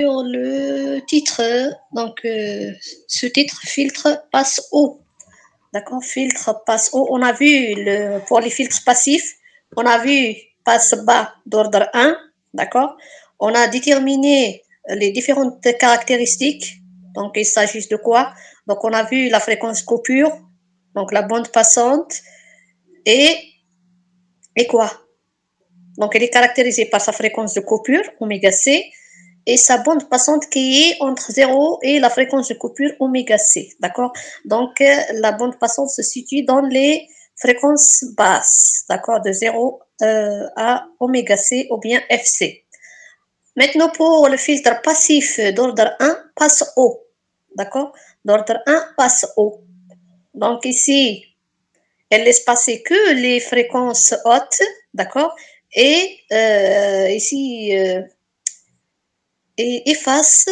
Sur le titre, donc ce titre filtre passe haut. D'accord, filtre passe haut. On a vu pour les filtres passifs, on a vu passe bas d'ordre 1. D'accord. On a déterminé les différentes caractéristiques. Donc il s'agit de quoi? Donc on a vu la fréquence coupure, donc la bande passante et quoi? Donc elle est caractérisée par sa fréquence de coupure, oméga C, et sa bande passante qui est entre 0 et la fréquence de coupure oméga C. D'accord. Donc la bande passante se situe dans les fréquences basses, d'accord, de 0 à oméga C ou bien FC. Maintenant, pour le filtre passif d'ordre 1, passe haut. D'accord. D'ordre 1, passe haut. Donc ici, elle laisse passer que les fréquences hautes, d'accord, et ici, et efface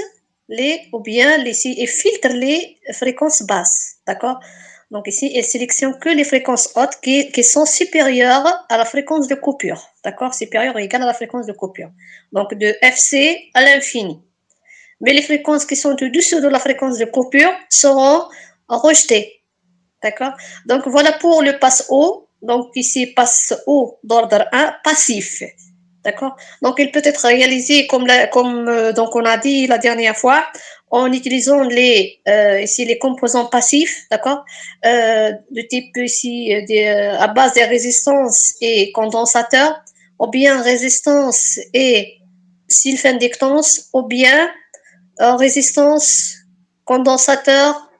et filtre les fréquences basses, d'accord. Donc ici, elle sélectionne que les fréquences hautes qui sont supérieures à la fréquence de coupure, d'accord, supérieure ou égale à la fréquence de coupure. Donc de FC à l'infini. Mais les fréquences qui sont au-dessus de la fréquence de coupure seront rejetées, d'accord. Donc voilà pour le passe haut. Donc ici, passe haut d'ordre 1, passif. D'accord. Donc il peut être réalisé comme donc on a dit la dernière fois, en utilisant ici les composants passifs, d'accord, de type ici à base des résistances et condensateurs, ou bien résistance et self-inductance, ou bien résistance, condensateur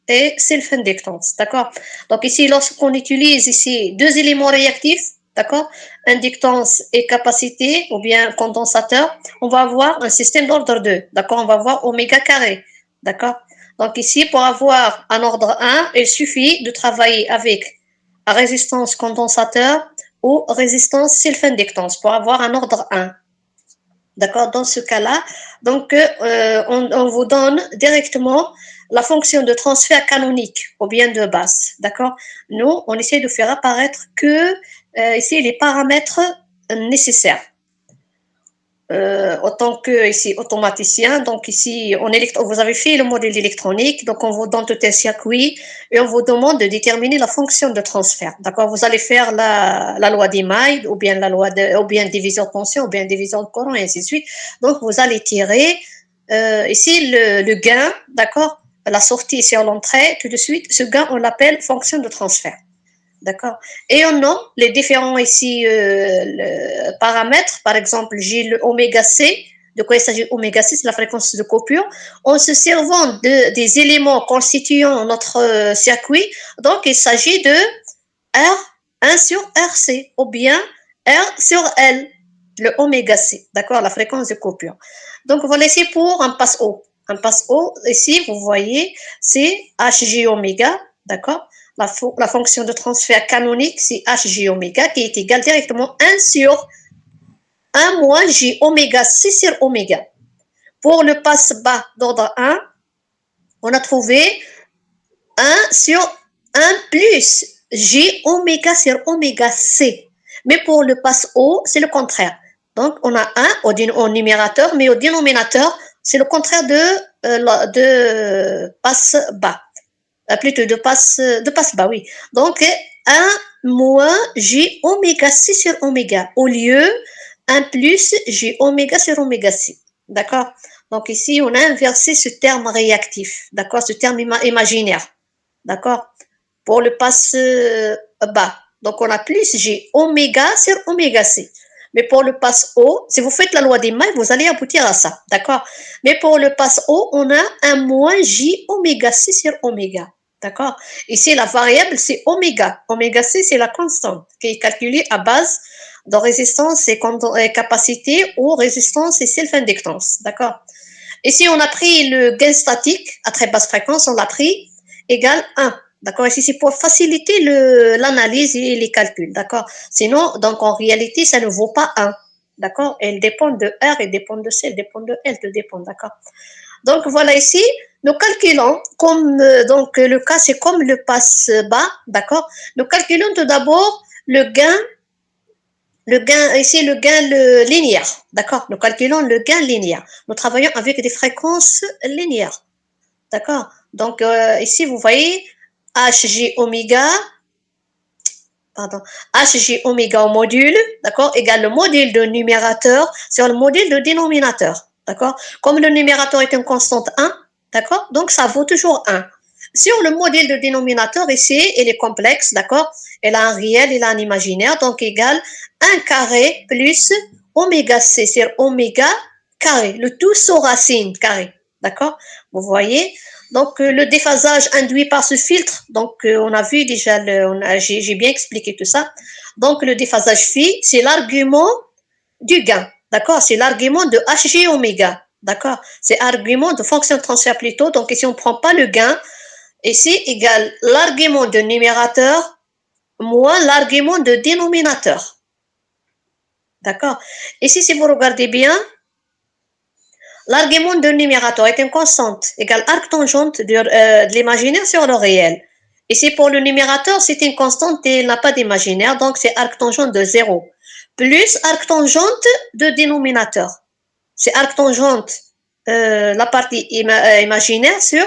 et self-inductance, d'accord. Donc ici, lorsqu'on utilise ici deux éléments réactifs, d'accord, inductance et capacité, ou bien condensateur, on va avoir un système d'ordre 2, d'accord, on va avoir oméga carré, d'accord. Donc ici, pour avoir un ordre 1, il suffit de travailler avec résistance condensateur ou résistance self-inductance pour avoir un ordre 1. D'accord, dans ce cas-là, donc on vous donne directement la fonction de transfert canonique ou bien de base. D'accord. Nous, on essaie de faire apparaître que ici les paramètres nécessaires. Autant que ici automaticien, donc ici vous avez fait le modèle électronique, donc on vous donne tout un circuit et on vous demande de déterminer la fonction de transfert. D'accord, vous allez faire la loi d'Email ou bien ou bien division de tension ou bien division de courant et ainsi de suite. Donc vous allez tirer ici le gain, d'accord, la sortie sur l'entrée, tout de suite, ce gain on l'appelle fonction de transfert. D'accord. Et on a les différents ici paramètres, par exemple, j'ai le oméga C. De quoi il s'agit? Oméga C, c'est la fréquence de coupure. En se servant des éléments constituant notre circuit, donc il s'agit de R1 sur RC ou bien R sur L, le oméga C, d'accord, la fréquence de coupure. Donc voilà ici pour un passe haut. Un passe haut, ici, vous voyez, c'est Hg oméga, d'accord. La fonction de transfert canonique, c'est Hg oméga qui est égal directement 1 sur 1 moins J oméga C sur oméga. Pour le passe bas d'ordre 1, on a trouvé 1 sur 1 plus J oméga sur oméga C. Mais pour le passe haut, c'est le contraire. Donc, on a 1 au numérateur, mais au dénominateur, c'est le contraire de passe bas. Plutôt de passe bas, oui. Donc, 1 moins J oméga C sur oméga, au lieu 1 plus J oméga sur oméga C. D'accord. Donc, ici, on a inversé ce terme réactif, d'accord, ce terme imaginaire. D'accord. Pour le passe bas. Donc, on a plus J oméga sur oméga C. Mais pour le passe haut, si vous faites la loi des mailles, vous allez aboutir à ça. D'accord. Mais pour le passe haut, on a un moins J oméga C sur oméga. D'accord. Ici, la variable, c'est oméga. Oméga C, c'est la constante qui est calculée à base de résistance et capacité ou résistance et self-inductance. D'accord. Ici, on a pris le gain statique à très basse fréquence, on l'a pris égal 1. D'accord. Ici, c'est pour faciliter l'analyse et les calculs. D'accord. Sinon, donc en réalité, ça ne vaut pas 1. D'accord. Elle dépend de R, elle dépend de C, elle dépend de L, tout dépend. D'accord. Donc voilà ici, nous calculons comme donc le cas c'est comme le passe bas, d'accord. Nous calculons tout d'abord le gain Le gain, ici, le gain linéaire. D'accord? Nous calculons le gain linéaire. Nous travaillons avec des fréquences linéaires. D'accord? Donc, ici, vous voyez Hg oméga, pardon, Hg oméga au module, d'accord, égale le module de numérateur sur le module de dénominateur. D'accord? Comme le numérateur est une constante 1, d'accord? Donc, ça vaut toujours 1. Sur le module de dénominateur, ici, il est complexe, d'accord? Il a un réel, il a un imaginaire, donc égale 1 carré plus oméga c sur oméga carré, le tout sous racine carré, d'accord? Vous voyez? Donc, le déphasage induit par ce filtre, donc on a vu déjà, j'ai bien expliqué tout ça. Donc, le déphasage phi, c'est l'argument du gain, d'accord? C'est l'argument de Hg oméga, d'accord? C'est l'argument de fonction de transfert plutôt. Donc, ici, on ne prend pas le gain. Ici, égale l'argument de numérateur moins l'argument de dénominateur. D'accord? Ici, si vous regardez bien, l'argument de numérateur est une constante égale arc tangente de l'imaginaire sur le réel. Ici, pour le numérateur, c'est une constante et il n'a pas d'imaginaire, donc c'est arc tangente de 0. Plus arc tangente de dénominateur. C'est arc tangente, la partie imaginaire sur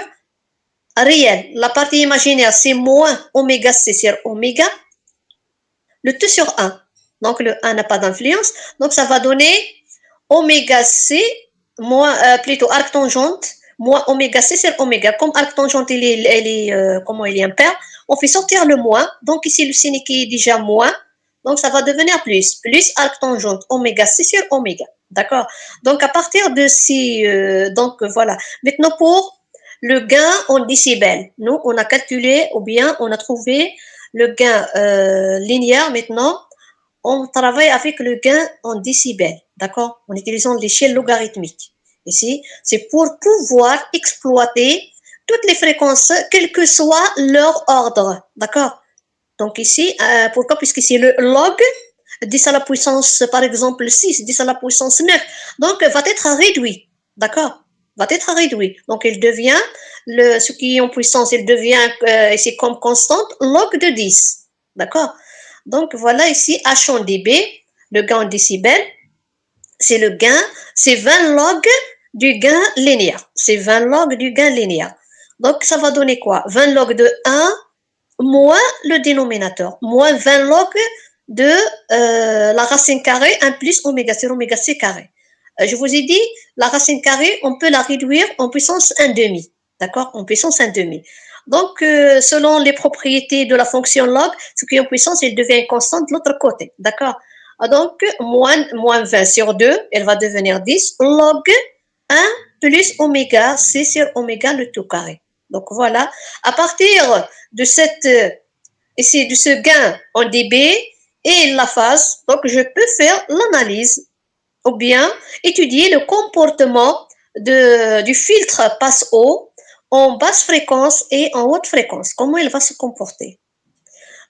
réel. La partie imaginaire, c'est moins oméga c sur oméga, le tout sur 1. Donc, le 1 n'a pas d'influence. Donc, ça va donner oméga c moins, plutôt arc tangente moins oméga c sur oméga. Comme arc tangente, comment il est impair, on fait sortir le moins. Donc, ici, le signe qui est déjà moins. Donc, ça va devenir plus. Plus arc tangente oméga c sur oméga. D'accord? Donc, à partir de ces... donc, voilà. Maintenant, pour le gain en décibels. Nous, on a calculé ou bien on a trouvé le gain linéaire. Maintenant, on travaille avec le gain en décibels, d'accord, en utilisant l'échelle logarithmique. Ici, c'est pour pouvoir exploiter toutes les fréquences, quel que soit leur ordre, d'accord. Donc ici, pourquoi? Puisqu'ici, le log 10 à la puissance, par exemple, 6, 10 à la puissance 9, donc va être réduit, d'accord, va être réduit. Donc il devient, ce qui est en puissance, il devient ici comme constante log de 10, d'accord. Donc voilà ici H en dB, le gain en décibels, c'est le gain, c'est 20 log du gain linéaire, c'est 20 log du gain linéaire. Donc ça va donner quoi? 20 log de 1 moins le dénominateur, moins 20 log de la racine carrée 1 plus oméga sur oméga c carré. Je vous ai dit, la racine carrée, on peut la réduire en puissance 1 demi, d'accord, en puissance 1 demi. Donc, selon les propriétés de la fonction log, ce qui est en puissance, il devient constante de l'autre côté, d'accord. Donc, moins 20 sur 2, elle va devenir 10, log 1 plus oméga c sur oméga le tout carré. Donc, voilà, à partir de ici, de ce gain en dB et la phase, donc je peux faire l'analyse ou bien étudier le comportement du filtre passe-haut en basse fréquence et en haute fréquence, comment il va se comporter.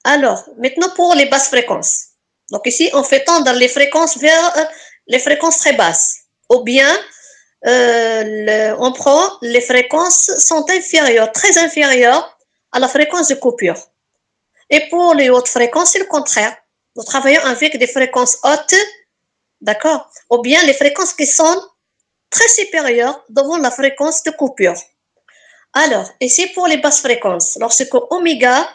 Alors, maintenant pour les basses fréquences. Donc ici, on fait tendre les fréquences vers les fréquences très basses. Ou bien, on prend les fréquences sont inférieures, très inférieures à la fréquence de coupure. Et pour les hautes fréquences, c'est le contraire. Nous travaillons avec des fréquences hautes, d'accord, ou bien les fréquences qui sont très supérieures devant la fréquence de coupure. Alors, ici pour les basses fréquences, lorsque oméga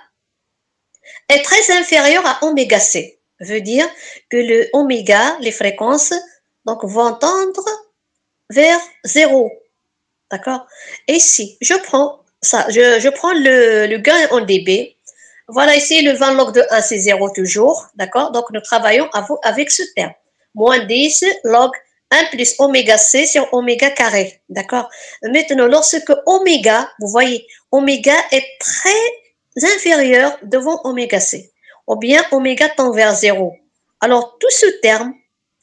est très inférieur à oméga c, veut dire que le oméga, les fréquences, donc vont tendre vers 0, d'accord. Et si je prends ça, je prends le gain en dB, voilà ici le 20 log de 1 c'est 0 toujours, d'accord. Donc nous travaillons avec ce terme, moins 10 log 1 plus oméga c sur oméga carré, d'accord. Maintenant lorsque oméga, vous voyez, oméga est très inférieur devant oméga c, ou bien oméga tend vers 0, alors tout ce terme,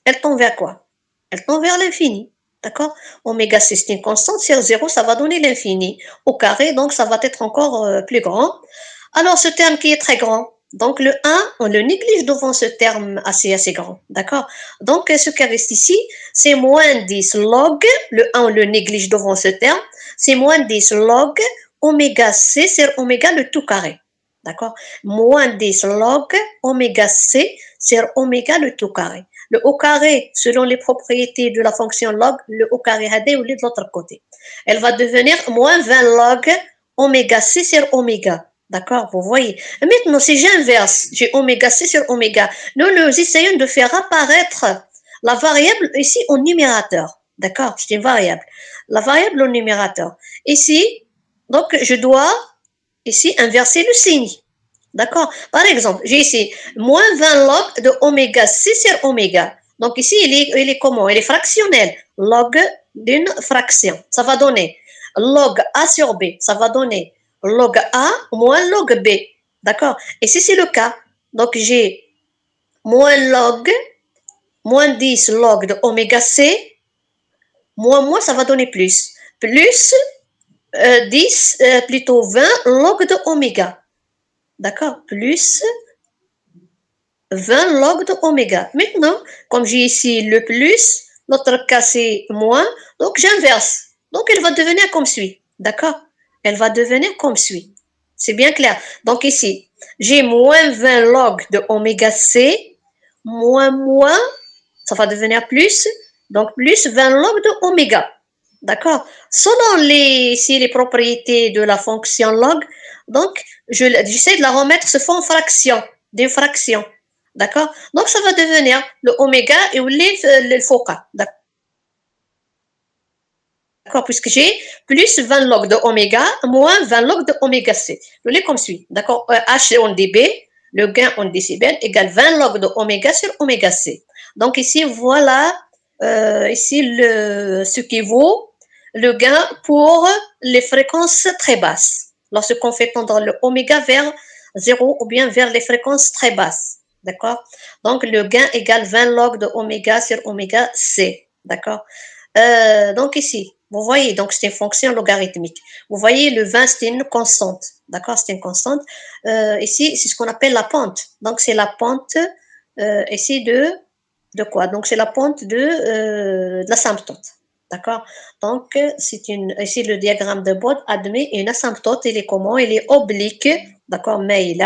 elle tend vers quoi? Elle tend vers l'infini, d'accord. Oméga c c'est une constante, sur 0 ça va donner l'infini au carré, donc ça va être encore plus grand. Alors ce terme qui est très grand, donc le 1, on le néglige devant ce terme assez grand, d'accord. Donc ce qui reste ici, c'est moins 10 log, le 1 on le néglige devant ce terme, c'est moins 10 log oméga c sur oméga le tout carré. D'accord? Moins 10 log oméga C sur oméga le tout carré. Le au carré, selon les propriétés de la fonction log, le au carré هذا يولي de l'autre côté. Elle va devenir moins 20 log oméga C sur oméga. D'accord? Vous voyez? Maintenant, si j'inverse, j'ai oméga C sur oméga. Nous essayons de faire apparaître la variable ici au numérateur. D'accord? C'est une variable. La variable au numérateur. Ici, donc, je dois ici inverser le signe. D'accord? Par exemple, j'ai ici moins 20 log de oméga C sur oméga. Donc ici, il est comment? Il est fractionnel. Log d'une fraction. Ça va donner log A sur B. Ça va donner log A moins log B. D'accord? Et si c'est le cas, donc j'ai moins log, moins 10 log de oméga C, moins, ça va donner plus. Plus 10, plutôt 20 log de oméga. D'accord? Plus 20 log de oméga. Maintenant, comme j'ai ici le plus, l'autre cas c'est moins, donc j'inverse. Donc elle va devenir comme suit. D'accord? Elle va devenir comme suit. C'est bien clair. Donc ici, j'ai moins 20 log de oméga C, moins, ça va devenir plus, donc plus 20 log de oméga. D'accord? Selon les propriétés de la fonction log, donc j'essaie de la remettre sous forme fraction, des fractions. D'accord? Donc ça va devenir le oméga et le foca. D'accord? Puisque j'ai plus 20 log de oméga moins 20 log de oméga C. Je l'ai comme suit. D'accord? H en dB, le gain en décibels égale 20 log de oméga sur oméga C. Donc ici, voilà ici ce qui vaut le gain pour les fréquences très basses. Lorsqu'on fait tendre le oméga vers 0 ou bien vers les fréquences très basses. D'accord? Donc le gain égale 20 log de oméga sur oméga C. D'accord? Donc ici, vous voyez, donc c'est une fonction logarithmique. Vous voyez, le 20, c'est une constante. D'accord? C'est une constante. Ici, c'est ce qu'on appelle la pente. Donc c'est la pente ici de quoi? Donc c'est la pente de l'asymptote. D'accord? Donc ici le diagramme de Bode admet une asymptote, il est comment? Il est oblique, d'accord? Mais il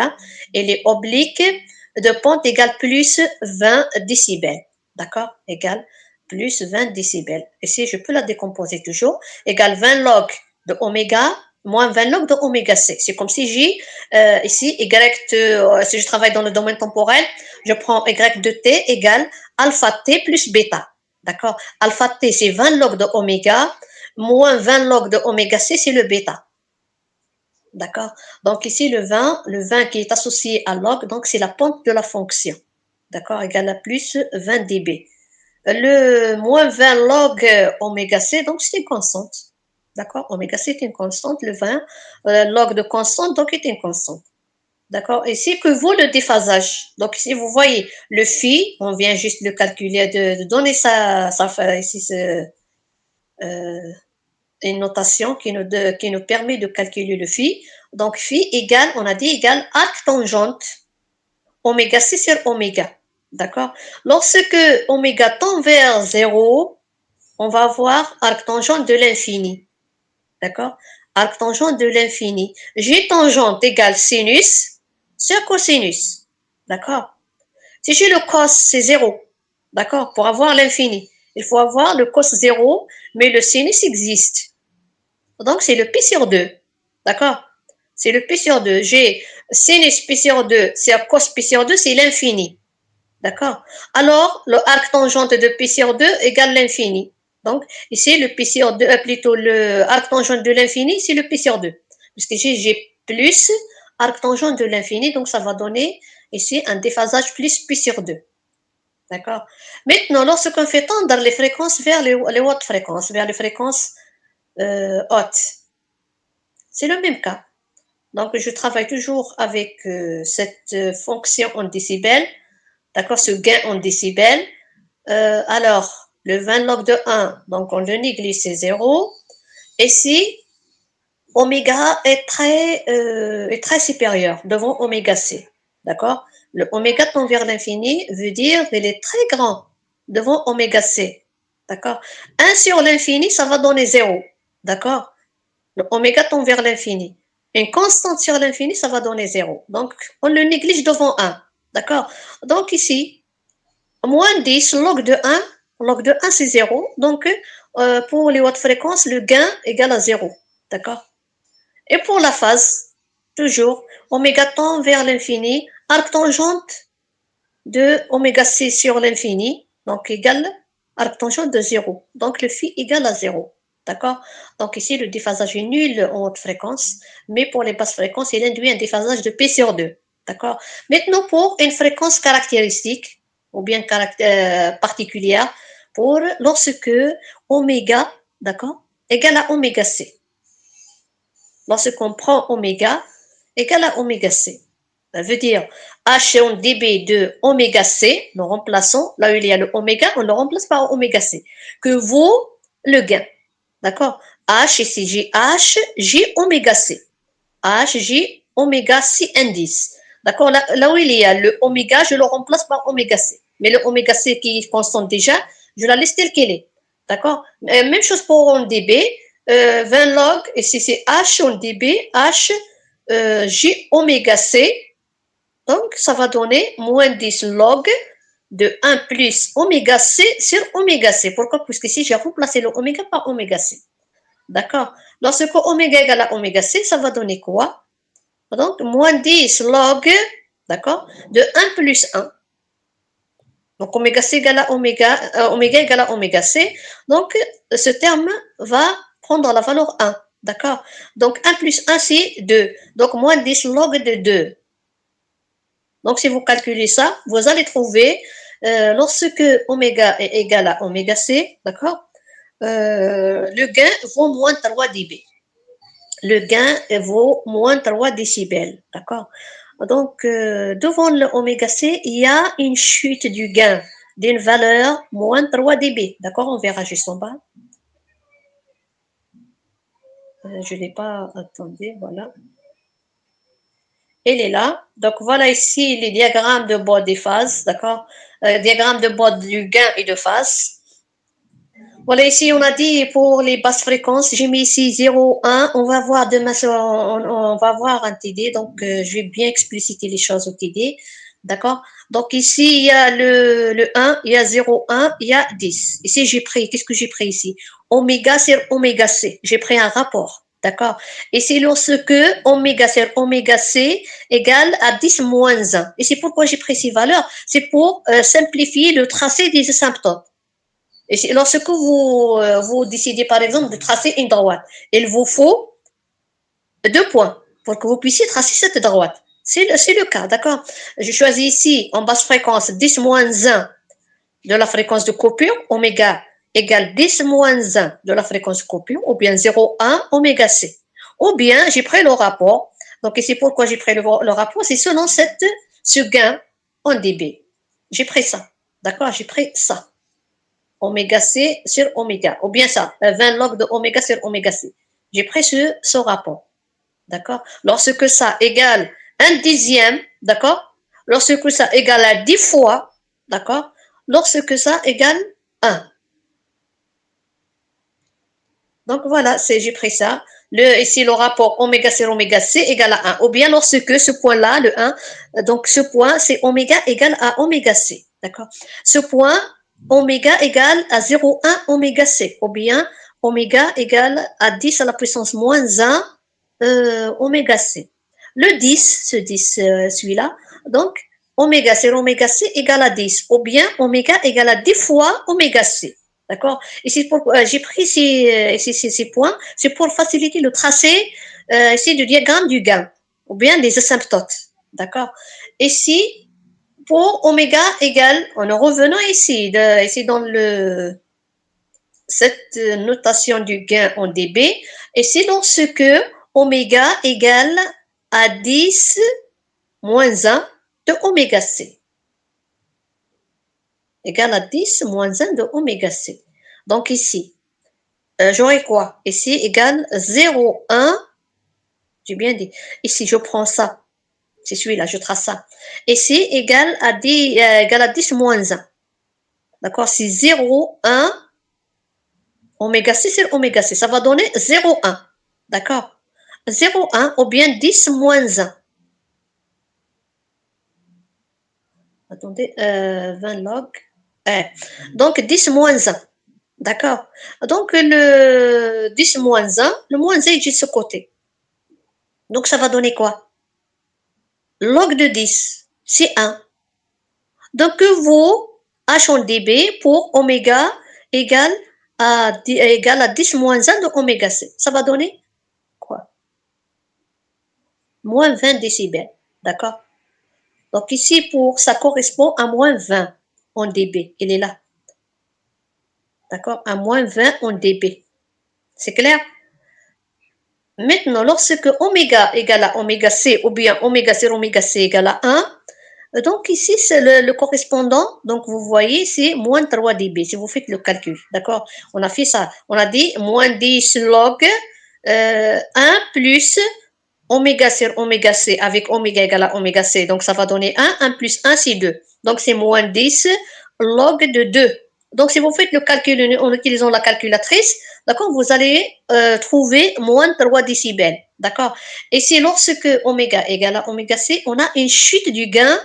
est oblique de pente égale plus 20 décibels. D'accord? Égale plus 20 décibels. Ici, je peux la décomposer toujours. Égale 20 log de oméga moins 20 log de oméga C. C'est comme si j'ai ici y si je travaille dans le domaine temporel, je prends y de t égale alpha t plus bêta. D'accord? Alpha t, c'est 20 log de oméga, moins 20 log de oméga C, c'est le bêta. D'accord? Donc ici, le 20 qui est associé à log, donc c'est la pente de la fonction. D'accord? Égale à plus 20 dB. Le moins 20 log oméga C, donc c'est une constante. D'accord? Oméga C est une constante, le 20 log de constante, donc est une constante. D'accord? Ici, que vaut le déphasage? Donc ici, vous voyez, le phi, on vient juste le calculer, de donner ici, une notation qui nous permet de calculer le phi. Donc phi égale, on a dit égale arc tangente oméga C sur oméga. D'accord? Lorsque oméga tend vers 0, on va avoir arc tangente de l'infini. D'accord? Arc tangente de l'infini. J tangente égale sinus sur cosinus. D'accord? Si j'ai le cos, c'est 0. D'accord? Pour avoir l'infini, il faut avoir le cos 0, mais le sinus existe. Donc, c'est le pi sur 2. D'accord? C'est le pi sur 2. J'ai sinus pi sur 2, c'est cos pi sur 2, c'est l'infini. D'accord? Alors, le arc tangente de pi sur 2 égale l'infini. Donc, ici, le pi sur 2, plutôt le arc tangente de l'infini, c'est le pi sur 2. Puisque j'ai plus arc tangente de l'infini, donc ça va donner ici un déphasage plus pi sur 2. D'accord? Maintenant, lorsqu'on fait tendre les fréquences vers les hautes fréquences, vers les fréquences hautes, c'est le même cas. Donc, je travaille toujours avec cette fonction en décibels, d'accord, ce gain en décibels. Alors, le 20 log de 1, donc on le néglige, c'est 0. Et si oméga est très supérieur devant oméga C, d'accord? Le oméga tend vers l'infini veut dire qu'il est très grand devant oméga C, d'accord? 1 sur l'infini, ça va donner 0, d'accord? Le oméga tend vers l'infini. Une constante sur l'infini, ça va donner 0. Donc, on le néglige devant 1. D'accord? Donc, ici, moins 10 log de 1 c'est 0. Donc, pour les hautes fréquences, le gain égale à 0. D'accord? Et pour la phase, toujours, oméga tend vers l'infini, arc tangente de oméga c sur l'infini, donc égale arc tangente de 0. Donc le phi égale à 0. D'accord? Donc ici, le déphasage est nul en haute fréquence, mais pour les basses fréquences, il induit un déphasage de P sur 2. D'accord? Maintenant, pour une fréquence caractéristique, ou bien particulière, pour lorsque oméga, d'accord, égale à oméga c. Lorsqu'on prend oméga égale à oméga c. Ça veut dire H en dB de oméga c, nous remplaçons, là où il y a le oméga, on le remplace par oméga c, que vaut le gain. D'accord? H ici, J H, J oméga c. H, J oméga c indice. D'accord? Là où il y a le oméga, je le remplace par oméga c. Mais le oméga c qui est constant déjà, je la laisse telle qu'elle est. D'accord? Même chose pour en dB. 20 log, et si c'est H en dB, H, J oméga c. Donc, ça va donner moins 10 log de 1 plus oméga c sur oméga c. Pourquoi? Puisque ici, j'ai remplacé le oméga par oméga c. D'accord? Lorsque oméga égale à oméga c, ça va donner quoi? Donc, moins 10 log, d'accord, de 1 plus 1. Donc, oméga c égale à oméga égale à oméga c. Donc, ce terme va prendre la valeur 1. D'accord? Donc, 1 plus 1, c'est 2. Donc, moins 10 log de 2. Donc, si vous calculez ça, vous allez trouver, lorsque oméga est égal à oméga c, d'accord, le gain vaut moins 3 dB. Le gain vaut moins 3 décibels, d'accord. Donc, devant le oméga c, il y a une chute du gain d'une valeur moins 3 dB, d'accord. On verra juste en bas. Je ne l'ai pas, attendez, voilà. Elle est là. Donc, voilà ici les diagrammes de bord des phases, d'accord. Diagramme de bord du gain et de phase. Voilà, ici, on a dit pour les basses fréquences, j'ai mis ici 0, 1. On va voir demain, on va voir un TD. Donc, je vais bien expliciter les choses au TD. D'accord? Donc, ici, il y a le 1, il y a 0, 1, il y a 10. Ici, j'ai pris, qu'est-ce que j'ai pris ici? Oméga sur oméga C. J'ai pris un rapport. D'accord? Et c'est lorsque oméga sur oméga C égale à 10 moins 1. Et c'est pourquoi j'ai pris ces valeurs. C'est pour simplifier le tracé des asymptotes. Et lorsque vous décidez, par exemple, de tracer une droite, il vous faut 2 points pour que vous puissiez tracer cette droite. C'est le cas, d'accord? Je choisis ici, en basse fréquence, 10 moins 1 de la fréquence de coupure, oméga égale 10 moins 1 de la fréquence de coupure, ou bien 0,1 oméga c. Ou bien, j'ai pris le rapport. Donc, ici, pourquoi j'ai pris le rapport? C'est selon ce gain en dB. J'ai pris ça, d'accord? J'ai pris ça. Oméga C sur oméga, ou bien ça, 20 log de oméga sur oméga C. J'ai pris ce rapport, d'accord? Lorsque ça égale 1 dixième, d'accord? Lorsque ça égale à 10 fois, d'accord? Lorsque ça égale 1. Donc voilà, j'ai pris ça. Ici, le rapport oméga sur oméga C égale à 1. Ou bien lorsque ce point-là, le 1, donc ce point, c'est oméga égale à oméga C, d'accord? Ce point, oméga égale à 0,1 oméga C, ou bien oméga égale à 10 à la puissance moins 1 oméga C. Le 10, ce 10, celui-là, donc oméga sur oméga C égale à 10, ou bien oméga égale à 10 fois oméga C. D'accord? Et c'est pour, j'ai pris ces points, c'est pour faciliter le tracé ici du diagramme du gain, ou bien des asymptotes. D'accord? Ici, pour oméga égale, en revenant ici, ici dans cette notation du gain en dB, et c'est lorsque oméga égale à 10 moins 1 de oméga c. Égale à 10 moins 1 de oméga c. Donc ici, j'aurai quoi? Ici égale 0,1. J'ai bien dit. Ici, je prends ça. C'est celui-là, je trace ça. Ici égale à 10 moins 1. D'accord? C'est 0,1 oméga c sur oméga c. Ça va donner 0,1. D'accord? 0,1 ou bien 10 moins 1. Attendez, 20 log. Eh. Donc 10 moins 1. D'accord. Donc le 10 moins 1, le moins 1 est de ce côté. Donc ça va donner quoi? Log de 10, c'est 1. Donc vous, H en dB pour oméga égale à 10 moins 1 de oméga C. Ça va donner quoi? Moins 20 décibels. D'accord. Donc ici, ça correspond à moins 20 en dB. Il est là. D'accord. À moins 20 en dB. C'est clair? Maintenant, lorsque oméga égale à oméga C ou bien oméga 0 oméga C égale à 1, donc ici, c'est le correspondant. Donc vous voyez, c'est moins 3 dB si vous faites le calcul. D'accord. On a fait ça. On a dit moins 10 log 1 plus oméga sur oméga C avec oméga égale à oméga C. Donc ça va donner 1. 1 plus 1, c'est 2. Donc c'est moins 10 log de 2. Donc si vous faites le calcul en utilisant la calculatrice, d'accord, vous allez trouver moins 3 décibels. D'accord. Et si lorsque oméga égale à oméga C, on a une chute du gain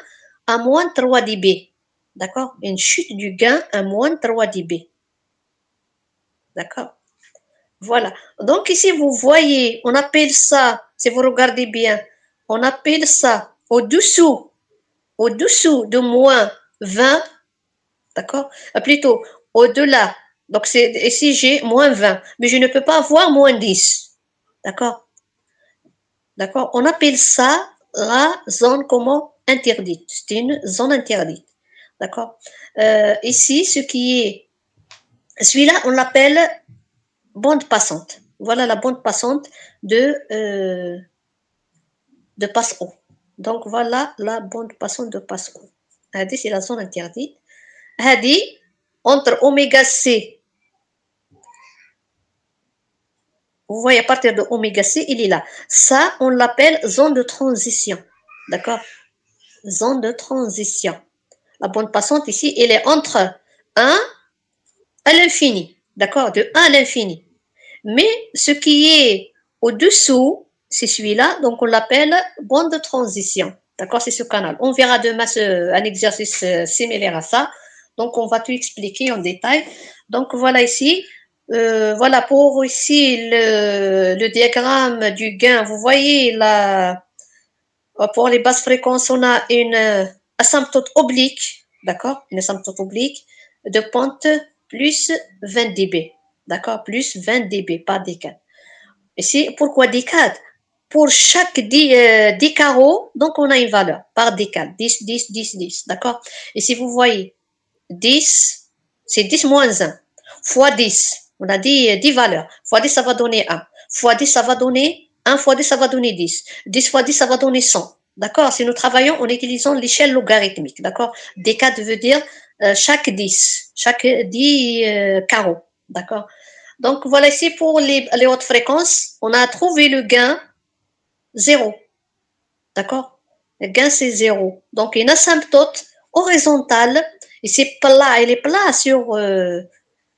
à moins 3 dB. D'accord. Une chute du gain à moins 3 dB. D'accord. Voilà. Donc ici, vous voyez, on appelle ça, si vous regardez bien, on appelle ça au-dessous de moins 20, d'accord? Plutôt au-delà. Donc ici, j'ai moins 20, mais je ne peux pas avoir moins 10. D'accord? D'accord? On appelle ça la zone comment interdite. C'est une zone interdite. D'accord? Ici, ce qui est, celui-là, on l'appelle bande passante. Voilà la bande passante de passe-eau. Donc voilà la bande passante de passe-eau. C'est la zone interdite. Hadi, entre oméga C, vous voyez à partir de oméga C, il est là. Ça, on l'appelle zone de transition. D'accord? Zone de transition. La bande passante ici, elle est entre 1 à l'infini. D'accord? De 1 à l'infini. Mais ce qui est au-dessous, c'est celui-là, donc on l'appelle bande de transition. D'accord, c'est ce canal. On verra demain un exercice similaire à ça. Donc on va tout expliquer en détail. Donc voilà ici. Voilà pour ici le diagramme du gain. Vous voyez là, pour les basses fréquences, on a une asymptote oblique, d'accord, une asymptote oblique de pente plus 20 dB, d'accord, plus 20 dB, pas décade. Ici, pourquoi décade? Pour chaque 10 carreaux, donc on a une valeur par décade, 10, 10, 10, 10, d'accord. Et si vous voyez 10, c'est 10 moins 1, fois 10, on a dit 10 valeurs, fois 10 ça va donner 1, fois 10 ça va donner 1, fois 10 ça va donner 10, 10 fois 10 ça va donner 100, d'accord. Si nous travaillons en utilisant l'échelle logarithmique, d'accord, décade veut dire chaque 10, chaque 10 carreaux, d'accord. Donc voilà ici pour les hautes fréquences, on a trouvé le gain 0. D'accord. Le gain c'est 0. Donc une asymptote horizontale, et c'est plat, elle est plat sur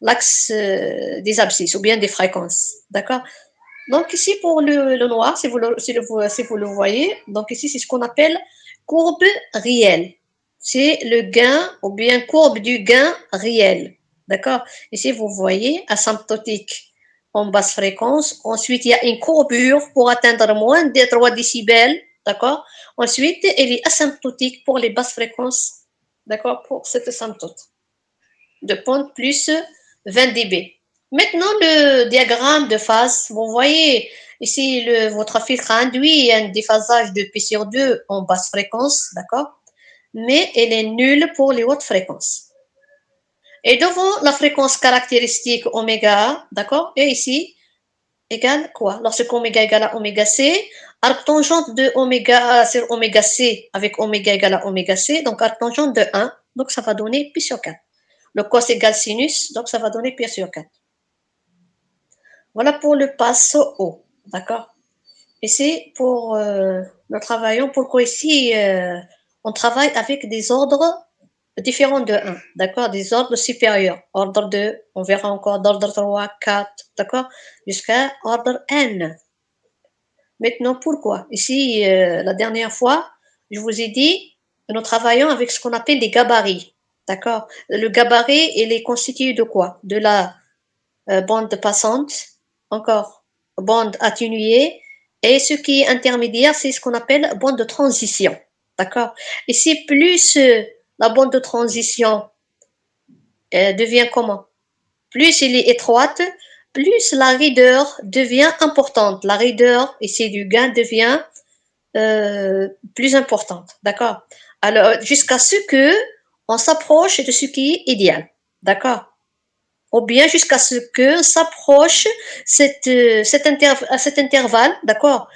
l'axe des abscisses ou bien des fréquences. D'accord. Donc ici pour le noir, si vous le voyez, donc ici c'est ce qu'on appelle courbe réelle. C'est le gain ou bien courbe du gain réel. D'accord. Ici vous voyez asymptotique en basse fréquence. Ensuite il y a une courbure pour atteindre moins de 3 décibels. D'accord. Ensuite elle est asymptotique pour les basses fréquences. D'accord, pour cette asymptote de pente plus 20 dB. Maintenant, le diagramme de phase, vous voyez ici votre filtre induit un déphasage de P sur 2 en basse fréquence, d'accord, mais elle est nulle pour les hautes fréquences. Et devant la fréquence caractéristique oméga, d'accord, et ici, égale quoi? Lorsque oméga égale à oméga C, arc tangente de oméga sur oméga C avec oméga égale à oméga C, donc arc tangente de 1, donc ça va donner pi sur 4. Le cos égale sinus, donc ça va donner pi sur 4. Voilà pour le passe haut, d'accord. Ici, pour nous travaillons, pourquoi ici on travaille avec des ordres différents de 1, d'accord, des ordres supérieurs, ordre 2, on verra encore d'ordre 3, 4, d'accord, jusqu'à ordre N. Maintenant, pourquoi? Ici, la dernière fois, je vous ai dit que nous travaillons avec ce qu'on appelle des gabarits. D'accord? Le gabarit, il est constitué de quoi? De la bande passante, encore bande atténuée, et ce qui est intermédiaire, c'est ce qu'on appelle bande de transition. D'accord? Ici, plus la bande de transition devient comment? Plus elle est étroite, plus la raideur devient importante. La raideur ici du gain devient plus importante, d'accord? Alors, jusqu'à ce que on s'approche de ce qui est idéal, d'accord? Ou bien jusqu'à ce que s'approche cet intervalle, d'accord,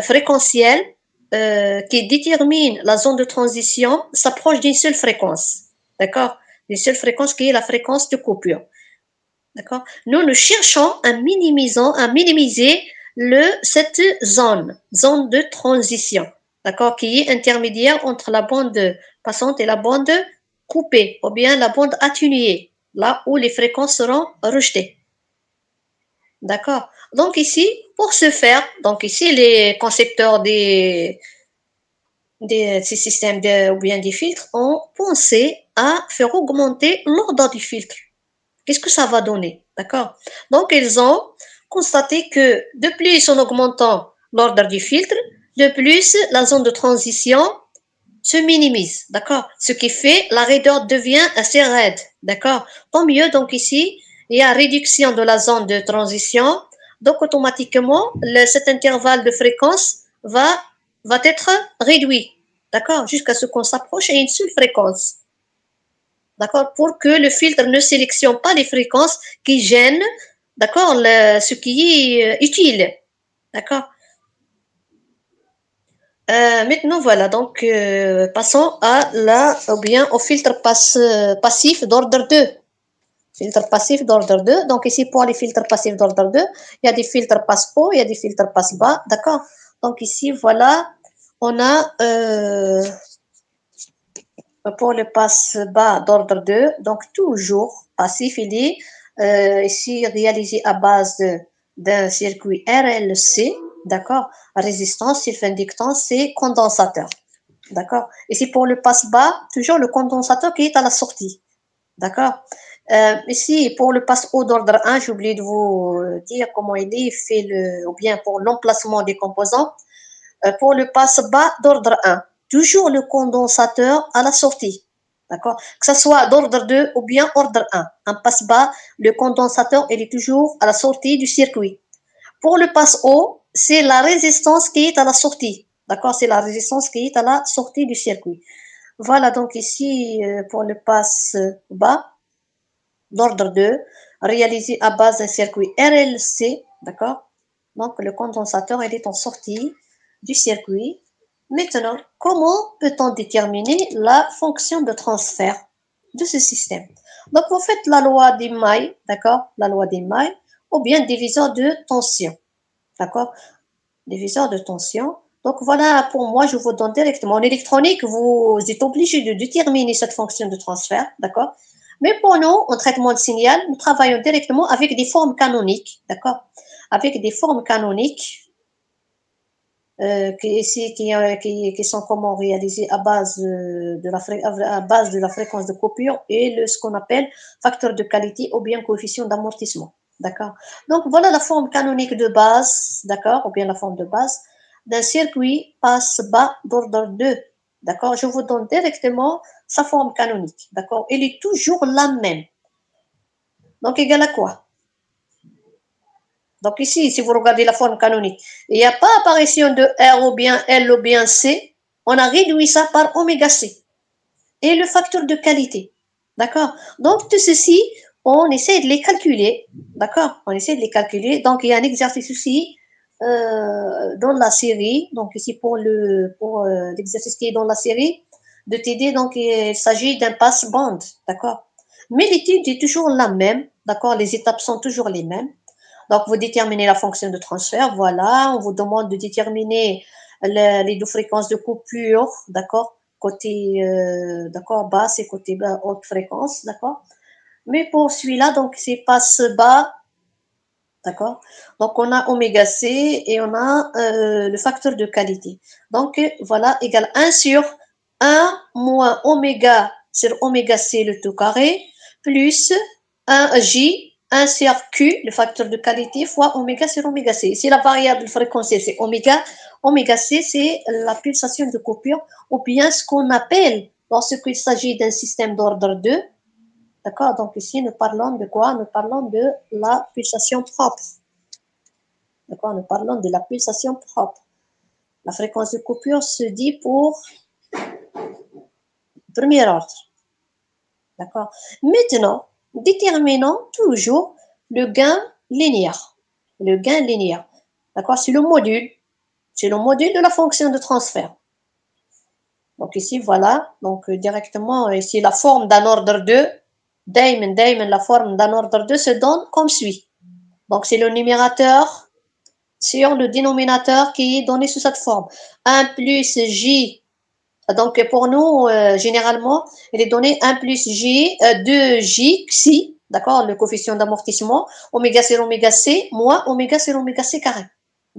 fréquentiel, qui détermine la zone de transition, s'approche d'une seule fréquence, d'accord? D'une seule fréquence qui est la fréquence de coupure. D'accord? Nous cherchons à minimiser cette zone de transition, d'accord, qui est intermédiaire entre la bande passante et la bande coupée, ou bien la bande atténuée, là où les fréquences seront rejetées. D'accord? Donc ici, pour ce faire, donc ici, les concepteurs ces systèmes ou bien des filtres ont pensé à faire augmenter l'ordre du filtre. Qu'est-ce que ça va donner? D'accord? Donc, ils ont constaté que de plus en augmentant l'ordre du filtre, de plus la zone de transition se minimise. D'accord? Ce qui fait la raideur devient assez raide. D'accord? Tant mieux. Donc, ici, il y a réduction de la zone de transition. Donc, automatiquement, cet intervalle de fréquence va être réduit. D'accord? Jusqu'à ce qu'on s'approche à une seule fréquence. D'accord, pour que le filtre ne sélectionne pas les fréquences qui gênent, d'accord, ce qui est utile, d'accord. Maintenant voilà, donc passons ou bien au filtre passif d'ordre 2. Filtre passif d'ordre 2. Donc ici pour les filtres passifs d'ordre 2, il y a des filtres passe haut, il y a des filtres passe bas, d'accord. Donc ici voilà, on a pour le passe bas d'ordre 2, donc toujours passif, il est ici réalisé à base d'un circuit RLC, d'accord, résistance, self-inductance et condensateur, d'accord. Ici pour le passe bas, toujours le condensateur qui est à la sortie, d'accord. Ici pour le passe haut d'ordre 1, j'ai oublié de vous dire comment il est fait, ou bien pour l'emplacement des composants. Pour le passe bas d'ordre 1, toujours le condensateur à la sortie. D'accord? Que ce soit d'ordre 2 ou bien ordre 1. Un passe bas, le condensateur, il est toujours à la sortie du circuit. Pour le passe haut, c'est la résistance qui est à la sortie. D'accord? C'est la résistance qui est à la sortie du circuit. Voilà, donc ici, pour le passe bas d'ordre 2, réalisé à base d'un circuit RLC. D'accord? Donc, le condensateur, il est en sortie du circuit. Maintenant, comment peut-on déterminer la fonction de transfert de ce système? Donc, vous faites la loi des mailles, d'accord? La loi des mailles, ou bien diviseur de tension, d'accord? Diviseur de tension. Donc, voilà, pour moi, je vous donne directement. En électronique, vous êtes obligé de déterminer cette fonction de transfert, d'accord? Mais pour nous, en traitement de signal, nous travaillons directement avec des formes canoniques, d'accord? Avec des formes canoniques qui sont comment réalisées à base de la fréquence de coupure et ce qu'on appelle facteur de qualité ou bien coefficient d'amortissement. D'accord? Donc, voilà la forme canonique de base, d'accord? Ou bien la forme de base d'un circuit passe bas d'ordre 2. D'accord? Je vous donne directement sa forme canonique. D'accord? Elle est toujours la même. Donc, égal à quoi? Donc ici, si vous regardez la forme canonique, il n'y a pas apparition de R ou bien L ou bien C. On a réduit ça par oméga C. Et le facteur de qualité. D'accord? Donc tout ceci, on essaie de les calculer. D'accord? On essaie de les calculer. Donc il y a un exercice aussi dans la série. Donc ici pour l'exercice qui est dans la série de TD, donc il s'agit d'un passe-bande. D'accord? Mais l'étude est toujours la même. D'accord? Les étapes sont toujours les mêmes. Donc, vous déterminez la fonction de transfert, voilà. On vous demande de déterminer les deux fréquences de coupure, d'accord, côté d'accord, basse et côté haute fréquence, d'accord. Mais pour celui-là, donc c'est passe bas D'accord? Donc, on a oméga C et on a le facteur de qualité. Donc, voilà, égale 1 sur 1 moins oméga sur oméga C le tout carré, plus 1 J, 1 sur Q, le facteur de qualité, fois oméga sur oméga C. Ici, la variable fréquentielle, c'est oméga. Oméga C, c'est la pulsation de coupure, ou bien ce qu'on appelle, lorsqu'il s'agit d'un système d'ordre 2, d'accord? Donc, ici, nous parlons de quoi? Nous parlons de la pulsation propre. D'accord? Nous parlons de la pulsation propre. La fréquence de coupure se dit pour premier ordre. D'accord? Maintenant, déterminons toujours le gain linéaire. Le gain linéaire. D'accord? C'est le module. C'est le module de la fonction de transfert. Donc ici, voilà. Donc directement, ici, la forme d'un ordre 2. Daimon, la forme d'un ordre 2 se donne comme suit. Donc c'est le numérateur sur le dénominateur qui est donné sous cette forme. 1 plus J. Donc, pour nous, généralement, il est donné 1 plus J, 2J, Xi, d'accord, le coefficient d'amortissement, oméga sur oméga C, moins oméga sur oméga C carré.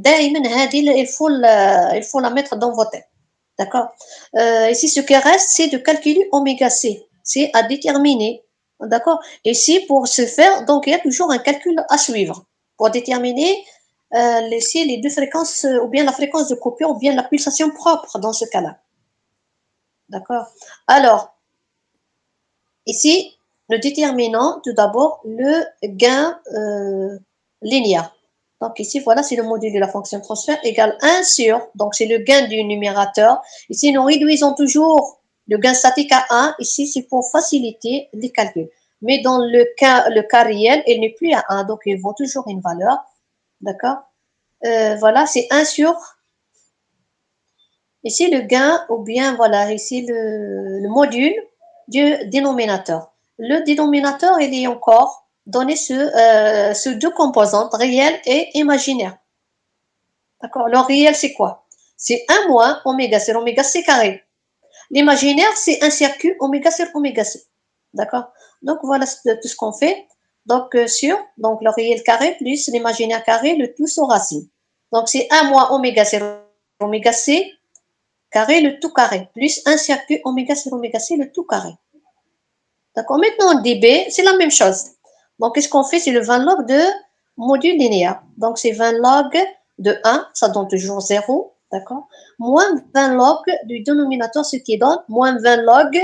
Il faut la mettre dans vos têtes. D'accord. Ici, ce qui reste, c'est de calculer oméga C. C'est à déterminer. D'accord. Ici, pour ce faire, donc, il y a toujours un calcul à suivre pour déterminer les deux fréquences, ou bien la fréquence de coupure, ou bien la pulsation propre dans ce cas-là. D'accord. Alors, ici, nous déterminons tout d'abord le gain linéaire. Donc ici, voilà, c'est le module de la fonction transfert égale 1 sur, donc c'est le gain du numérateur. Ici, nous réduisons toujours le gain statique à 1. Ici, c'est pour faciliter les calculs. Mais dans le cas réel, il n'est plus à 1, donc il vaut toujours une valeur. D'accord. Voilà, c'est 1 sur. Ici, le gain, ou bien, voilà, ici, le module du dénominateur. Le dénominateur, il est encore donné sur deux composantes, réelles et imaginaires. D'accord? Le réel, c'est quoi? C'est 1 moins oméga sur oméga C carré. L'imaginaire, c'est un circuit oméga sur oméga C. D'accord? Donc, voilà tout ce qu'on fait. Donc, donc le réel carré plus l'imaginaire carré, le tout sous racine. Donc, c'est 1 moins oméga sur oméga C carré, le tout carré, plus 1 circuit oméga sur oméga C, le tout carré. D'accord. Maintenant, en dB, c'est la même chose. Donc, qu'est-ce qu'on fait? C'est le 20 log de module linéaire. Donc, c'est 20 log de 1, ça donne toujours 0, d'accord? Moins 20 log du dénominateur, ce qui donne moins 20 log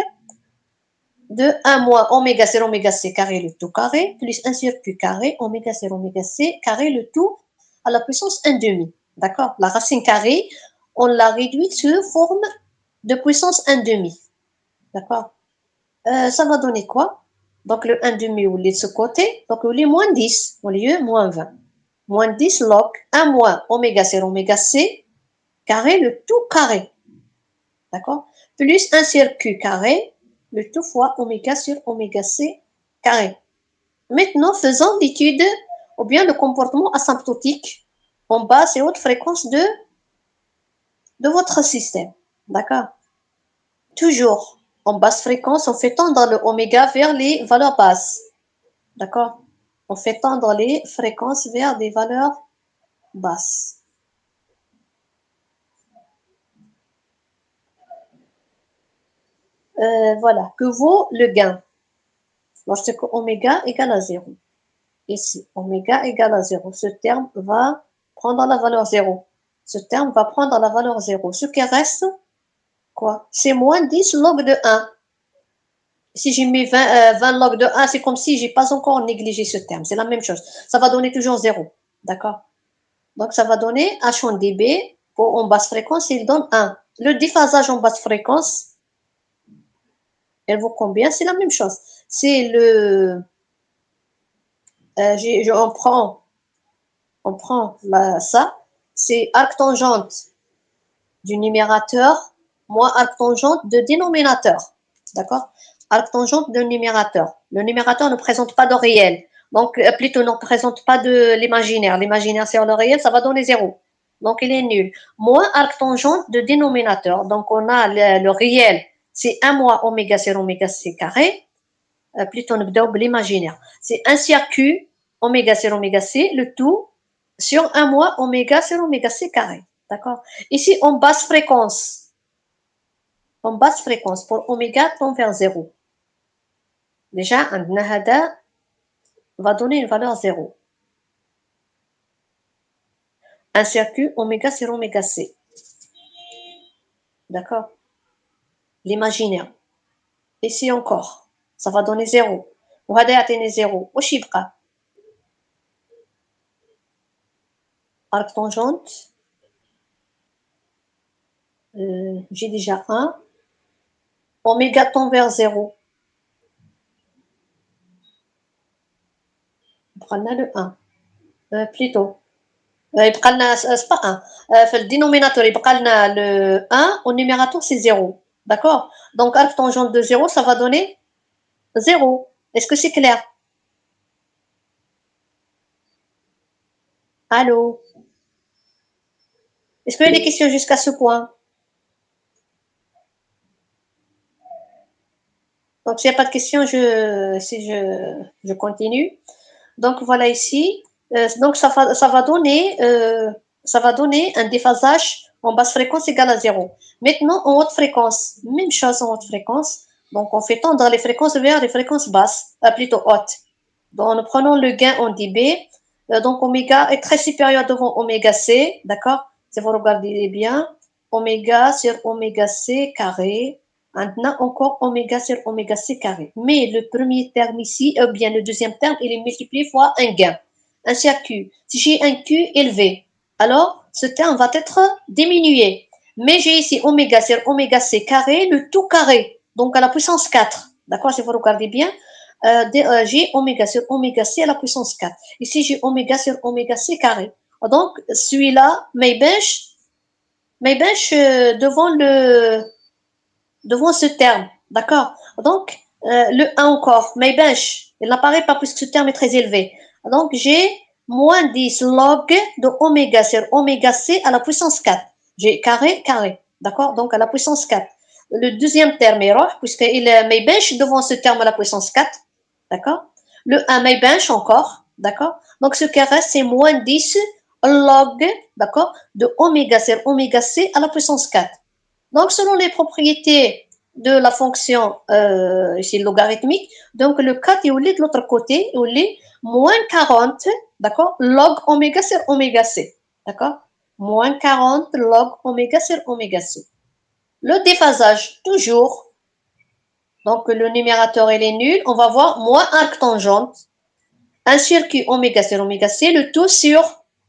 de 1 moins oméga sur oméga C carré, le tout carré, plus 1 circuit carré, oméga sur oméga C carré, le tout à la puissance 1 demi. D'accord? La racine carrée, on l'a réduite sous forme de puissance 1 demi. D'accord. Ça va donner quoi? Donc, le 1 demi, on est de ce côté. Donc, on est moins 10 au lieu moins 20. Moins 10 log 1 moins oméga sur oméga C carré, le tout carré. D'accord. Plus 1 sur Q carré, le tout fois oméga sur oméga C carré. Maintenant, faisons l'étude ou bien le comportement asymptotique en basse et haute fréquence de votre système. D'accord. Toujours en basse fréquence, on fait tendre le oméga vers les valeurs basses. D'accord. On fait tendre les fréquences vers des valeurs basses. Voilà. Que vaut le gain lorsque oméga égale à 0? Ici, oméga égale à 0. Ce terme va prendre la valeur 0. Ce terme va prendre la valeur 0. Ce qui reste, quoi? C'est moins 10 log de 1. Si j'ai mis 20 log de 1, c'est comme si j'ai pas encore négligé ce terme. C'est la même chose. Ça va donner toujours 0. D'accord? Donc, ça va donner H en dB pour en basse fréquence, il donne 1. Le déphasage en basse fréquence, elle vaut combien? C'est la même chose. C'est le... on prend ça, c'est arc tangente du numérateur moins arc tangente de dénominateur. D'accord? Arc tangente de numérateur. Le numérateur ne présente pas de réel. Donc, plutôt ne présente pas de l'imaginaire. L'imaginaire sur le réel, ça va donner 0. Donc, il est nul. Moins arc tangente de dénominateur. Donc, on a le réel, c'est 1 moins oméga sur oméga c carré. Plutôt, on l'imaginaire. C'est 1 circuit oméga sur oméga C, le tout sur 1 moins oméga sur oméga C carré. D'accord? Ici, en basse fréquence, pour oméga tend vers 0. Déjà, un nahada va donner une valeur 0. Un circuit oméga sur oméga C. D'accord? L'imaginaire. Ici encore, ça va donner 0. وهذا يعطيني 0. واش يبقى؟ Arc tangente. J'ai déjà 1. Oméga tend vers 0. Prenons le 1. Plutôt. يبقى لنا c'est pas 1. في الدينوميناتور يبقى لنا le 1, au numérateur c'est 0. D'accord? Donc arc tangente de 0, ça va donner 0. Est-ce que c'est clair? Allô? Est-ce qu'il y a des questions jusqu'à ce point? Donc s'il n'y a pas de questions, je continue. Donc voilà ici. Donc ça va donner un déphasage en basse fréquence égal à 0. Maintenant, en haute fréquence, même chose en haute fréquence. Donc on fait tendre les fréquences vers les fréquences basses, plutôt hautes. Donc en prenant le gain en dB, donc oméga est très supérieur devant oméga C, d'accord? Si vous regardez bien, oméga sur oméga C carré. Maintenant, encore oméga sur oméga C carré. Mais le premier terme ici, ou bien le deuxième terme, il est multiplié fois un gain, un CQ. Si j'ai un Q élevé, alors ce terme va être diminué. Mais j'ai ici oméga sur oméga C carré, le tout carré, donc à la puissance 4. D'accord? Si vous regardez bien, j'ai oméga sur oméga C à la puissance 4. Ici, j'ai oméga sur oméga C carré. Donc, celui-là, mes benches devant ce terme. D'accord? Donc, le 1 encore, mes benches, il n'apparaît pas puisque ce terme est très élevé. Donc, j'ai moins 10 log de oméga sur oméga C à la puissance 4. J'ai carré, carré. D'accord? Donc, à la puissance 4. Le deuxième terme est roche, puisqu'il est mes benches devant ce terme à la puissance 4. D'accord? Le 1 my bench encore. D'accord? Donc, ce qui reste, c'est moins 10 log, d'accord, de oméga sur oméga C à la puissance 4. Donc, selon les propriétés de la fonction ici logarithmique, donc le 4 il est de l'autre côté, il est moins 40, d'accord, log oméga sur oméga C. D'accord? Moins 40 log oméga sur oméga C. Le déphasage, toujours. Donc, le numérateur, il est nul. On va voir moins arc tangente. Un circuit oméga sur oméga C, le tout sur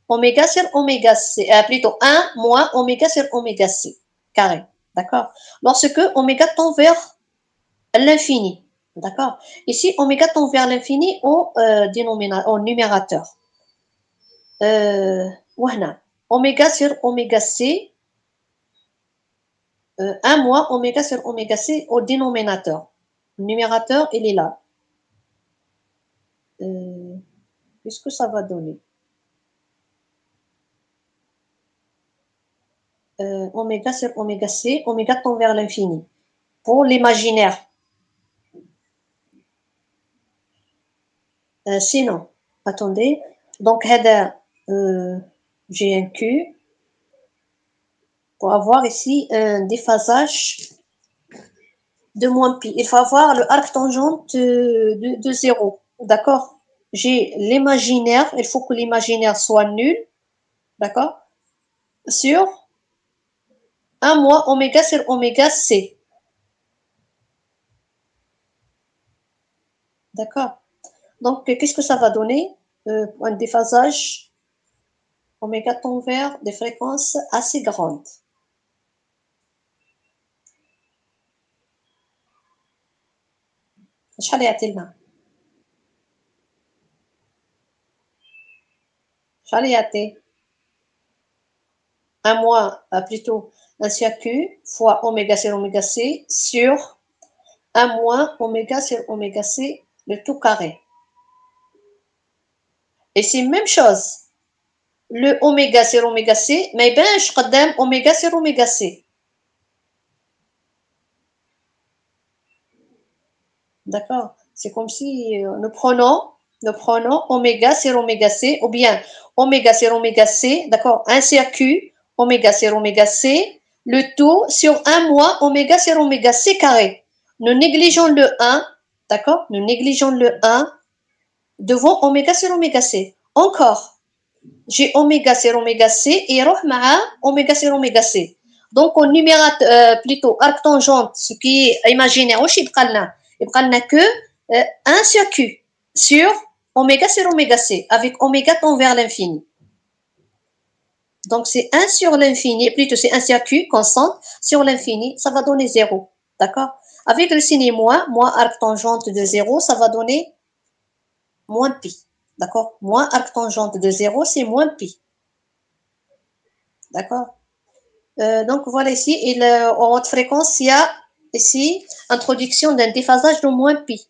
oméga sur oméga C. Plutôt 1 moins oméga sur oméga C. Carré. D'accord? Lorsque oméga tend vers l'infini. D'accord? Ici, oméga tend vers l'infini au numérateur. Voilà. Oméga sur oméga C. 1 moins oméga sur oméga C au dénominateur. Le numérateur, il est là. Qu'est-ce que ça va donner? Oméga sur oméga C, oméga tend vers l'infini. Pour l'imaginaire. Sinon, attendez. Donc, j'ai un Q. Pour avoir ici un déphasage de moins pi. Il faut avoir le arc tangente de 0. D'accord? J'ai l'imaginaire. Il faut que l'imaginaire soit nul. D'accord? Sur 1 moins oméga sur oméga C. D'accord? Donc, qu'est-ce que ça va donner? Un déphasage oméga tend vers des fréquences assez grandes. شحال يعطي لنا؟ شحال يعطي؟ 1 moins, plutôt un CQ fois oméga sur oméga C sur 1 moins oméga sur oméga C, le tout carré. Et c'est même chose. Le oméga sur oméga C, ما يبانش قدام oméga sur oméga C. D'accord? C'est comme si nous prenons, Nous prenons oméga sur oméga C, ou bien oméga sur oméga C, d'accord, 1 sur Q, oméga sur oméga C, le tout sur 1 moins oméga sur oméga C carré. Nous négligeons le 1, d'accord, nous négligeons le 1 devant oméga sur oméga C. Encore, j'ai oméga sur oméga C et rohmaa oméga sur oméga C. Donc, on numérate plutôt arc tangente, ce qui est imaginaire, il y a que 1 sur Q sur oméga sur oméga C, avec oméga tend vers l'infini. Donc, c'est 1 sur l'infini, plutôt c'est 1 sur Q, constante, sur l'infini, ça va donner 0. D'accord? Avec le signe moins arc tangente de 0, ça va donner moins pi. D'accord? Moins arc tangente de 0, c'est moins pi. D'accord? Donc, voilà ici, en haute fréquence, il y a ici introduction d'un déphasage de moins pi.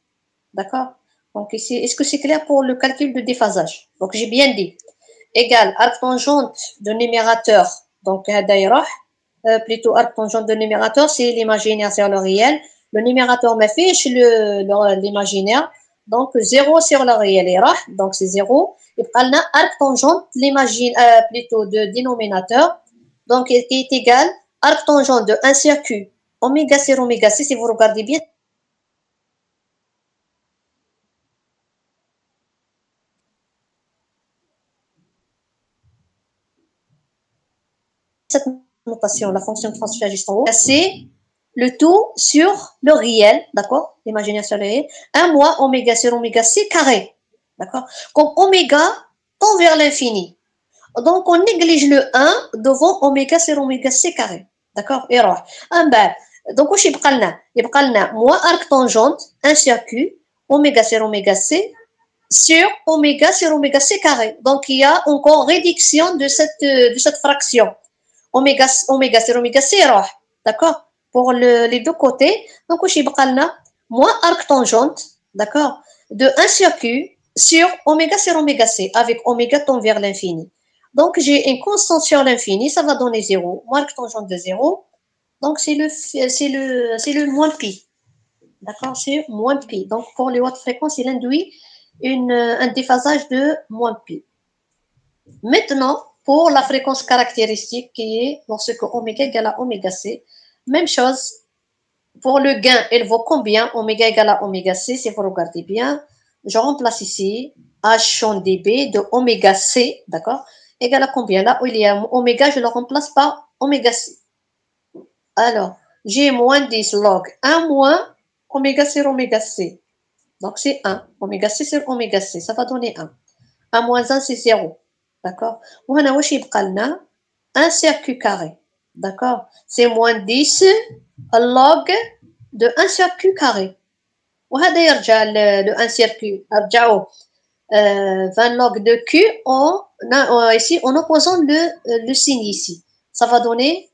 D'accord? Donc, ici, est-ce que c'est clair pour le calcul de déphasage? Donc, j'ai bien dit. Égal arc tangente de numérateur, donc plutôt arc tangente de numérateur, c'est l'imaginaire sur le réel. Le numérateur m'affiche l'imaginaire, donc 0 sur le réel, donc c'est 0. Et on a arc tangente plutôt de dénominateur, donc qui est égal arc tangente de 1 sur Q, oméga sur oméga C, si vous regardez bien, cette notation, la fonction de transfert juste en haut, c'est le tout sur le réel, d'accord, l'imaginaire sur le réel, 1 moins oméga sur oméga C carré, d'accord, comme oméga tend vers l'infini. Donc, on néglige le 1 devant oméga sur oméga C carré, d'accord, et alors, donc, وش يبقى لنا moins arc tangente 1 sur Q, oméga sur oméga C, sur oméga C carré. Donc, il y a encore réduction de cette fraction. Oméga sur oméga C, d'accord, pour les deux côtés. Donc, moins arc tangente, d'accord, de 1 sur Q sur oméga C, avec oméga tend vers l'infini. Donc, j'ai une constante sur l'infini, ça va donner 0, moins arc tangente de 0. Donc, c'est le moins pi. D'accord, c'est moins pi. Donc, pour les hautes fréquences, il induit un déphasage de moins pi. Maintenant, pour la fréquence caractéristique qui est lorsque oméga égale à oméga C, même chose, pour le gain, elle vaut combien? Oméga égale à oméga C, si vous regardez bien, je remplace ici H en dB de oméga C, d'accord, égale à combien? Là où il y a oméga, je le remplace par oméga C. Alors, j'ai moins 10 log 1 moins oméga sur oméga C. Donc, c'est 1. Oméga C sur oméga C, ça va donner 1. 1 moins 1, c'est 0. D'accord? وهنا واش يبقى لنا 1 sur Q carré. D'accord? C'est moins 10 log de 1 sur Q carré. وهذا يرجع le 1 sur Q. نرجعوه 20 log de Q ici en opposant le signe ici. Ça va donner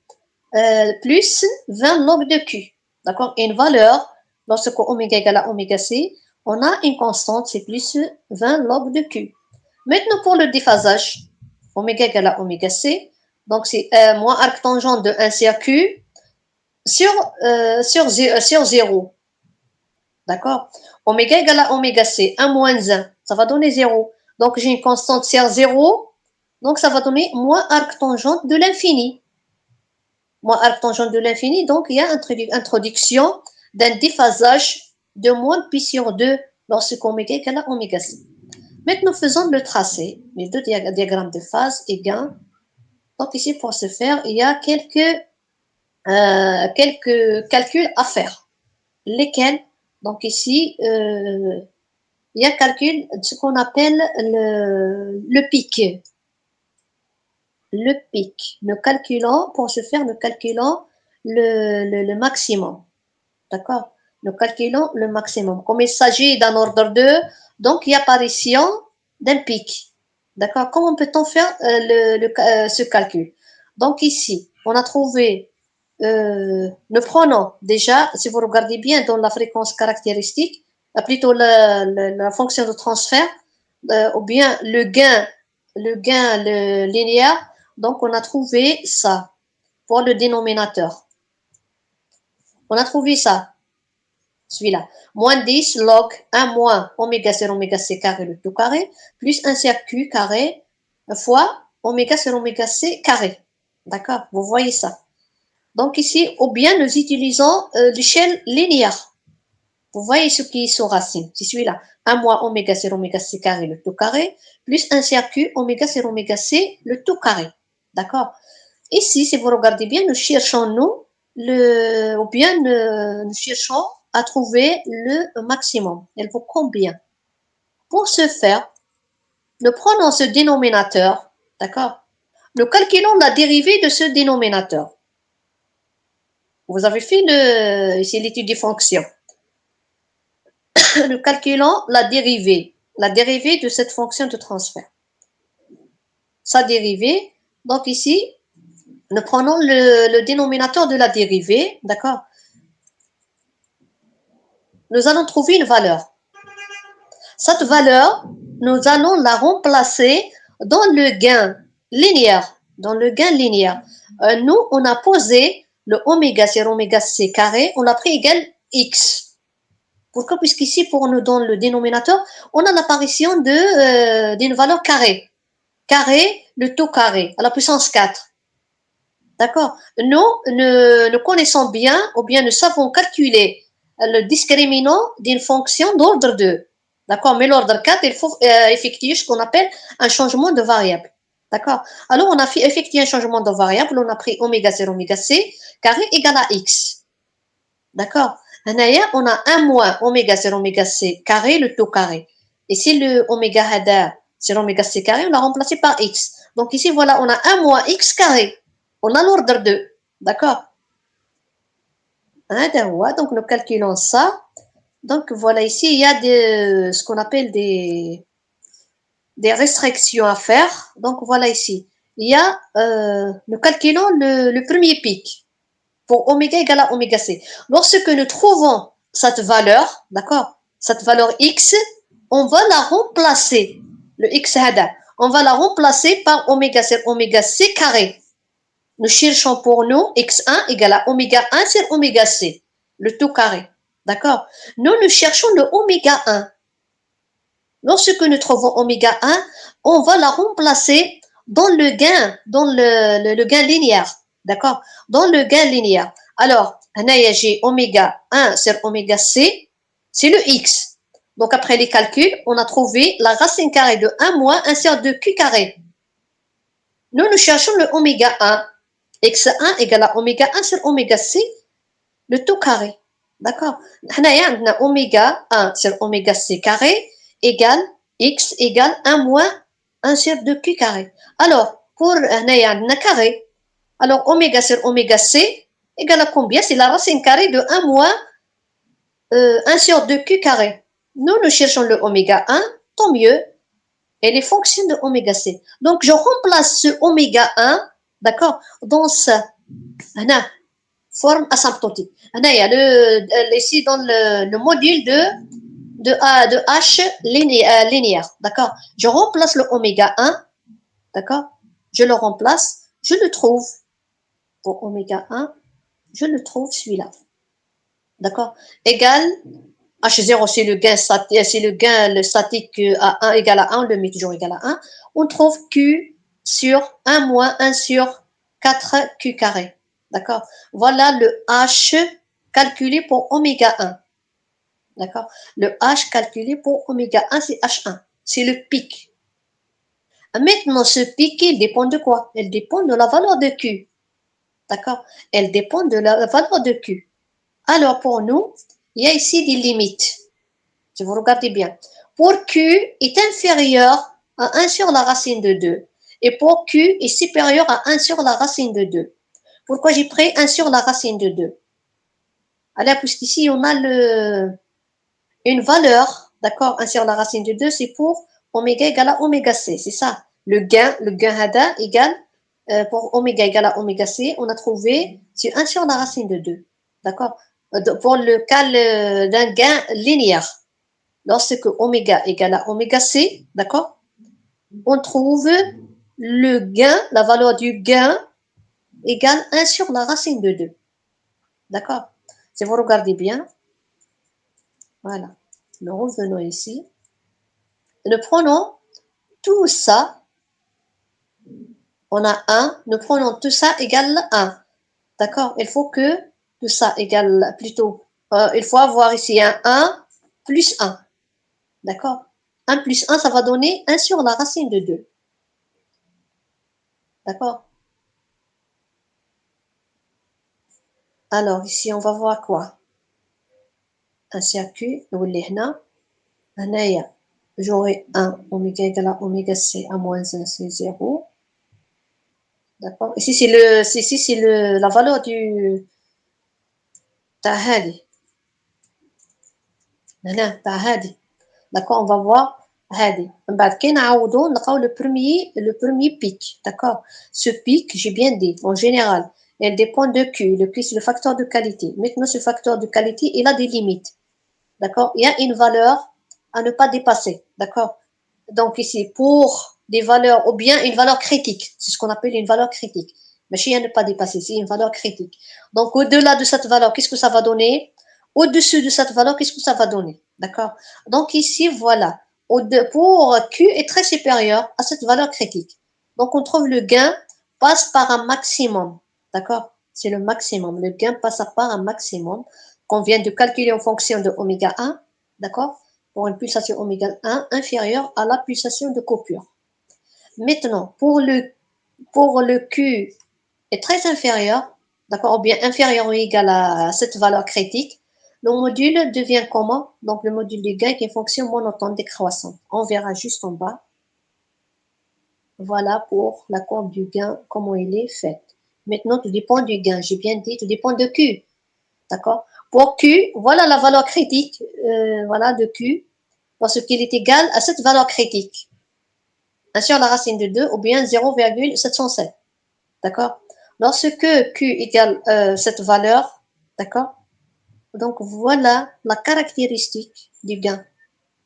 plus 20 log de Q. D'accord? Une valeur, lorsque oméga égale à oméga C, on a une constante, c'est plus 20 log de Q. Maintenant, pour le déphasage, oméga égale à oméga C, donc c'est moins arc tangente de 1 sur Q sur 0. D'accord? Oméga égale à oméga C, 1 moins 1, ça va donner 0. Donc j'ai une constante sur 0, donc ça va donner moins arc tangente de l'infini. Moins arc tangente de l'infini, donc il y a introduction d'un déphasage de moins pi sur 2 lorsque oméga égale à oméga C. Maintenant, faisons le tracé, les deux diagrammes de phase et gain. Donc ici, pour ce faire, il y a quelques calculs à faire. Lesquels? Donc ici, il y a calcul de ce qu'on appelle le pic. Le pic. Pour ce faire, nous calculons le maximum. D'accord? Nous calculons le maximum. Comme il s'agit d'un ordre 2, donc il y a apparition d'un pic. D'accord? Comment peut-on faire ce calcul? Donc ici, on a trouvé, nous prenons déjà, si vous regardez bien dans la fréquence caractéristique, plutôt la fonction de transfert, ou bien le linéaire, donc on a trouvé ça pour le dénominateur. On a trouvé ça. celui-là. Moins 10 log 1 moins oméga sur oméga c carré le tout carré, plus 1 sur q carré fois oméga sur oméga c carré. D'accord? Vous voyez ça. Donc ici, ou bien nous utilisons l'échelle linéaire. Vous voyez ce qui est sous racine. C'est celui-là. 1 moins oméga sur oméga c carré le tout carré, plus 1 sur q oméga sur oméga c le tout carré. D'accord? Ici, si vous regardez bien, nous cherchons, ou bien nous cherchons à trouver le maximum. Elle vaut combien? Pour ce faire, nous prenons ce dénominateur, d'accord? Nous calculons la dérivée de ce dénominateur. Vous avez fait ici l'étude des fonctions. Nous calculons la dérivée de cette fonction de transfert. Sa dérivée, donc ici, nous prenons le dénominateur de la dérivée, d'accord? Nous allons trouver une valeur. Cette valeur, nous allons la remplacer dans le gain linéaire. Nous, on a posé le oméga sur oméga c carré, on l'a pris égal x. Pourquoi? Puisqu'ici, pour nous donner le dénominateur, on a l'apparition d'une valeur carrée. Carré, le tout carré, à la puissance 4. D'accord? Nous connaissons bien, ou bien nous savons calculer le discriminant d'une fonction d'ordre 2. D'accord? Mais l'ordre 4, il faut effectuer ce qu'on appelle un changement de variable. D'accord? Alors, on a fait effectuer un changement de variable, on a pris oméga 0 oméga c carré égale à x. D'accord? On a 1 moins oméga 0 oméga c carré, le tout carré. Ici, le oméga hada 0 oméga c carré, on l'a remplacé par x. Donc ici, voilà, on a 1 moins x carré. On a l'ordre 2. D'accord? Donc nous calculons ça. Donc voilà, ici, il y a ce qu'on appelle des restrictions à faire. Donc voilà ici. Il y a, nous calculons le premier pic pour oméga égale à oméga c. Lorsque nous trouvons cette valeur, d'accord, cette valeur x, on va la remplacer, le x hada, on va la remplacer par oméga sur oméga c carré. Nous cherchons pour nous x1 égale à oméga 1 sur oméga c, le tout carré. D'accord? Nous cherchons le oméga 1. Lorsque nous trouvons oméga 1, on va la remplacer dans le gain linéaire. D'accord? Dans le gain linéaire. Alors, j'ai oméga 1 sur oméga c, c'est le x. Donc, après les calculs, on a trouvé la racine carrée de 1 moins 1 sur 2 q carré. Nous cherchons le oméga 1. x1 égale à oméga 1 sur oméga c, le tout carré. D'accord? On a oméga 1 sur oméga c carré égale x égale 1 moins 1 sur 2q carré. Alors, pour un carré, alors oméga sur oméga c égale à combien? C'est la racine carrée de 1 moins 1 sur 2q carré. Nous cherchons le oméga 1, tant mieux, et les fonctions de oméga c. Donc, je remplace ce oméga 1, d'accord, dans ça. Forme asymptotique. Ici, dans le module de H linéaire, d'accord? Je remplace le oméga 1, d'accord? Je le remplace, je le trouve. Pour oméga 1, je le trouve celui-là. D'accord? Égal, H0, c'est le gain, le statique à 1 égale à 1, on le met toujours égal à 1. On trouve Q sur 1 moins 1 sur 4Q carré. D'accord? Voilà le H calculé pour oméga 1. D'accord? Le H calculé pour oméga 1, c'est H1. C'est le pic. Maintenant, ce pic, il dépend de quoi? Il dépend de la valeur de Q. D'accord? Elle dépend de la valeur de Q. Alors, pour nous, il y a ici des limites. Si vous regardez bien. Pour Q est inférieur à 1 sur la racine de 2. Et pour Q est supérieur à 1 sur la racine de 2. Pourquoi j'ai pris 1 sur la racine de 2? Alors, puisqu'ici, on a une valeur, d'accord, 1 sur la racine de 2, c'est pour oméga égale à oméga c, c'est ça. Le gain hada égale, pour oméga égale à oméga c, on a trouvé, c'est 1 sur la racine de 2, d'accord. Pour le cas d'un gain linéaire, lorsque oméga égale à oméga c, d'accord, on trouve le gain, la valeur du gain égale 1 sur la racine de 2. D'accord? Si vous regardez bien, Voilà. Nous revenons ici. Nous prenons tout ça. On a 1. Nous prenons tout ça égale 1. D'accord? Il faut que tout ça égale plutôt. Il faut avoir ici un 1 plus 1. D'accord? 1 plus 1, ça va donner 1 sur la racine de 2. D'accord? Alors, ici, on va voir quoi? Un circuit, j'aurai 1 oméga égale à oméga c à moins 1, c'est 0. D'accord? Ici, c'est la valeur du tahadi. D'accord, on va voir هذه من بعد كي نعوضو نلقاو le premier pic. D'accord, ce pic, j'ai bien dit, en général, elle dépend de Q. Le Q, c'est le facteur de qualité. Maintenant, ce facteur de qualité, il a des limites. D'accord, il y a une valeur à ne pas dépasser. D'accord, donc ici, pour des valeurs, ou bien une valeur critique, c'est ce qu'on appelle une valeur critique. Mais si à ne pas dépasser, c'est une valeur critique. Donc, au-delà de cette valeur, qu'est-ce que ça va donner? Au-dessus de cette valeur, qu'est-ce que ça va donner? D'accord? Donc ici, voilà. Pour Q est très supérieur à cette valeur critique. Donc on trouve le gain passe par un maximum. D'accord? C'est le maximum. Le gain passe par un maximum qu'on vient de calculer en fonction de oméga 1. D'accord? Pour une pulsation oméga 1 inférieure à la pulsation de coupure. Maintenant, pour le Q est très inférieur, d'accord, ou bien inférieur ou égal à cette valeur critique, le module devient comment? Donc le module du gain qui est fonction monotone décroissante. On verra juste en bas. Voilà pour la courbe du gain, comment elle est faite. Maintenant, tout dépend du gain. J'ai bien dit, tout dépend de Q. D'accord? Pour Q, voilà la valeur critique voilà, de Q, parce qu'il est égal à cette valeur critique. 1 sur la racine de 2 ou bien 0,707. D'accord? Lorsque Q égale cette valeur, d'accord? Donc voilà la caractéristique du gain,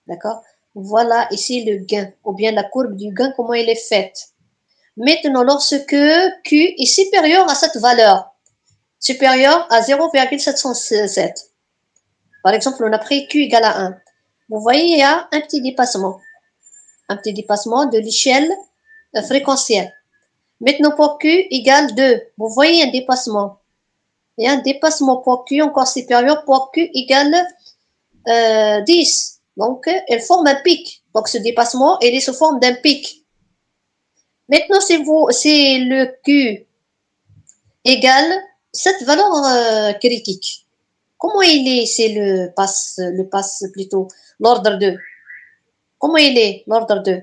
d'accord? Voilà ici le gain, ou bien la courbe du gain, comment elle est faite. Maintenant, lorsque Q est supérieur à cette valeur, supérieur à 0,707, par exemple, on a pris Q égale à 1. Vous voyez, il y a un petit dépassement de l'échelle fréquentielle. Maintenant, pour Q égale 2, vous voyez un dépassement. Il y a un dépassement pour Q encore supérieur pour Q égale 10. Donc, elle forme un pic. Donc, ce dépassement, il est sous forme d'un pic. Maintenant, c'est le Q égale cette valeur critique. Comment il est? C'est le passe plutôt, l'ordre 2. Comment il est, l'ordre 2?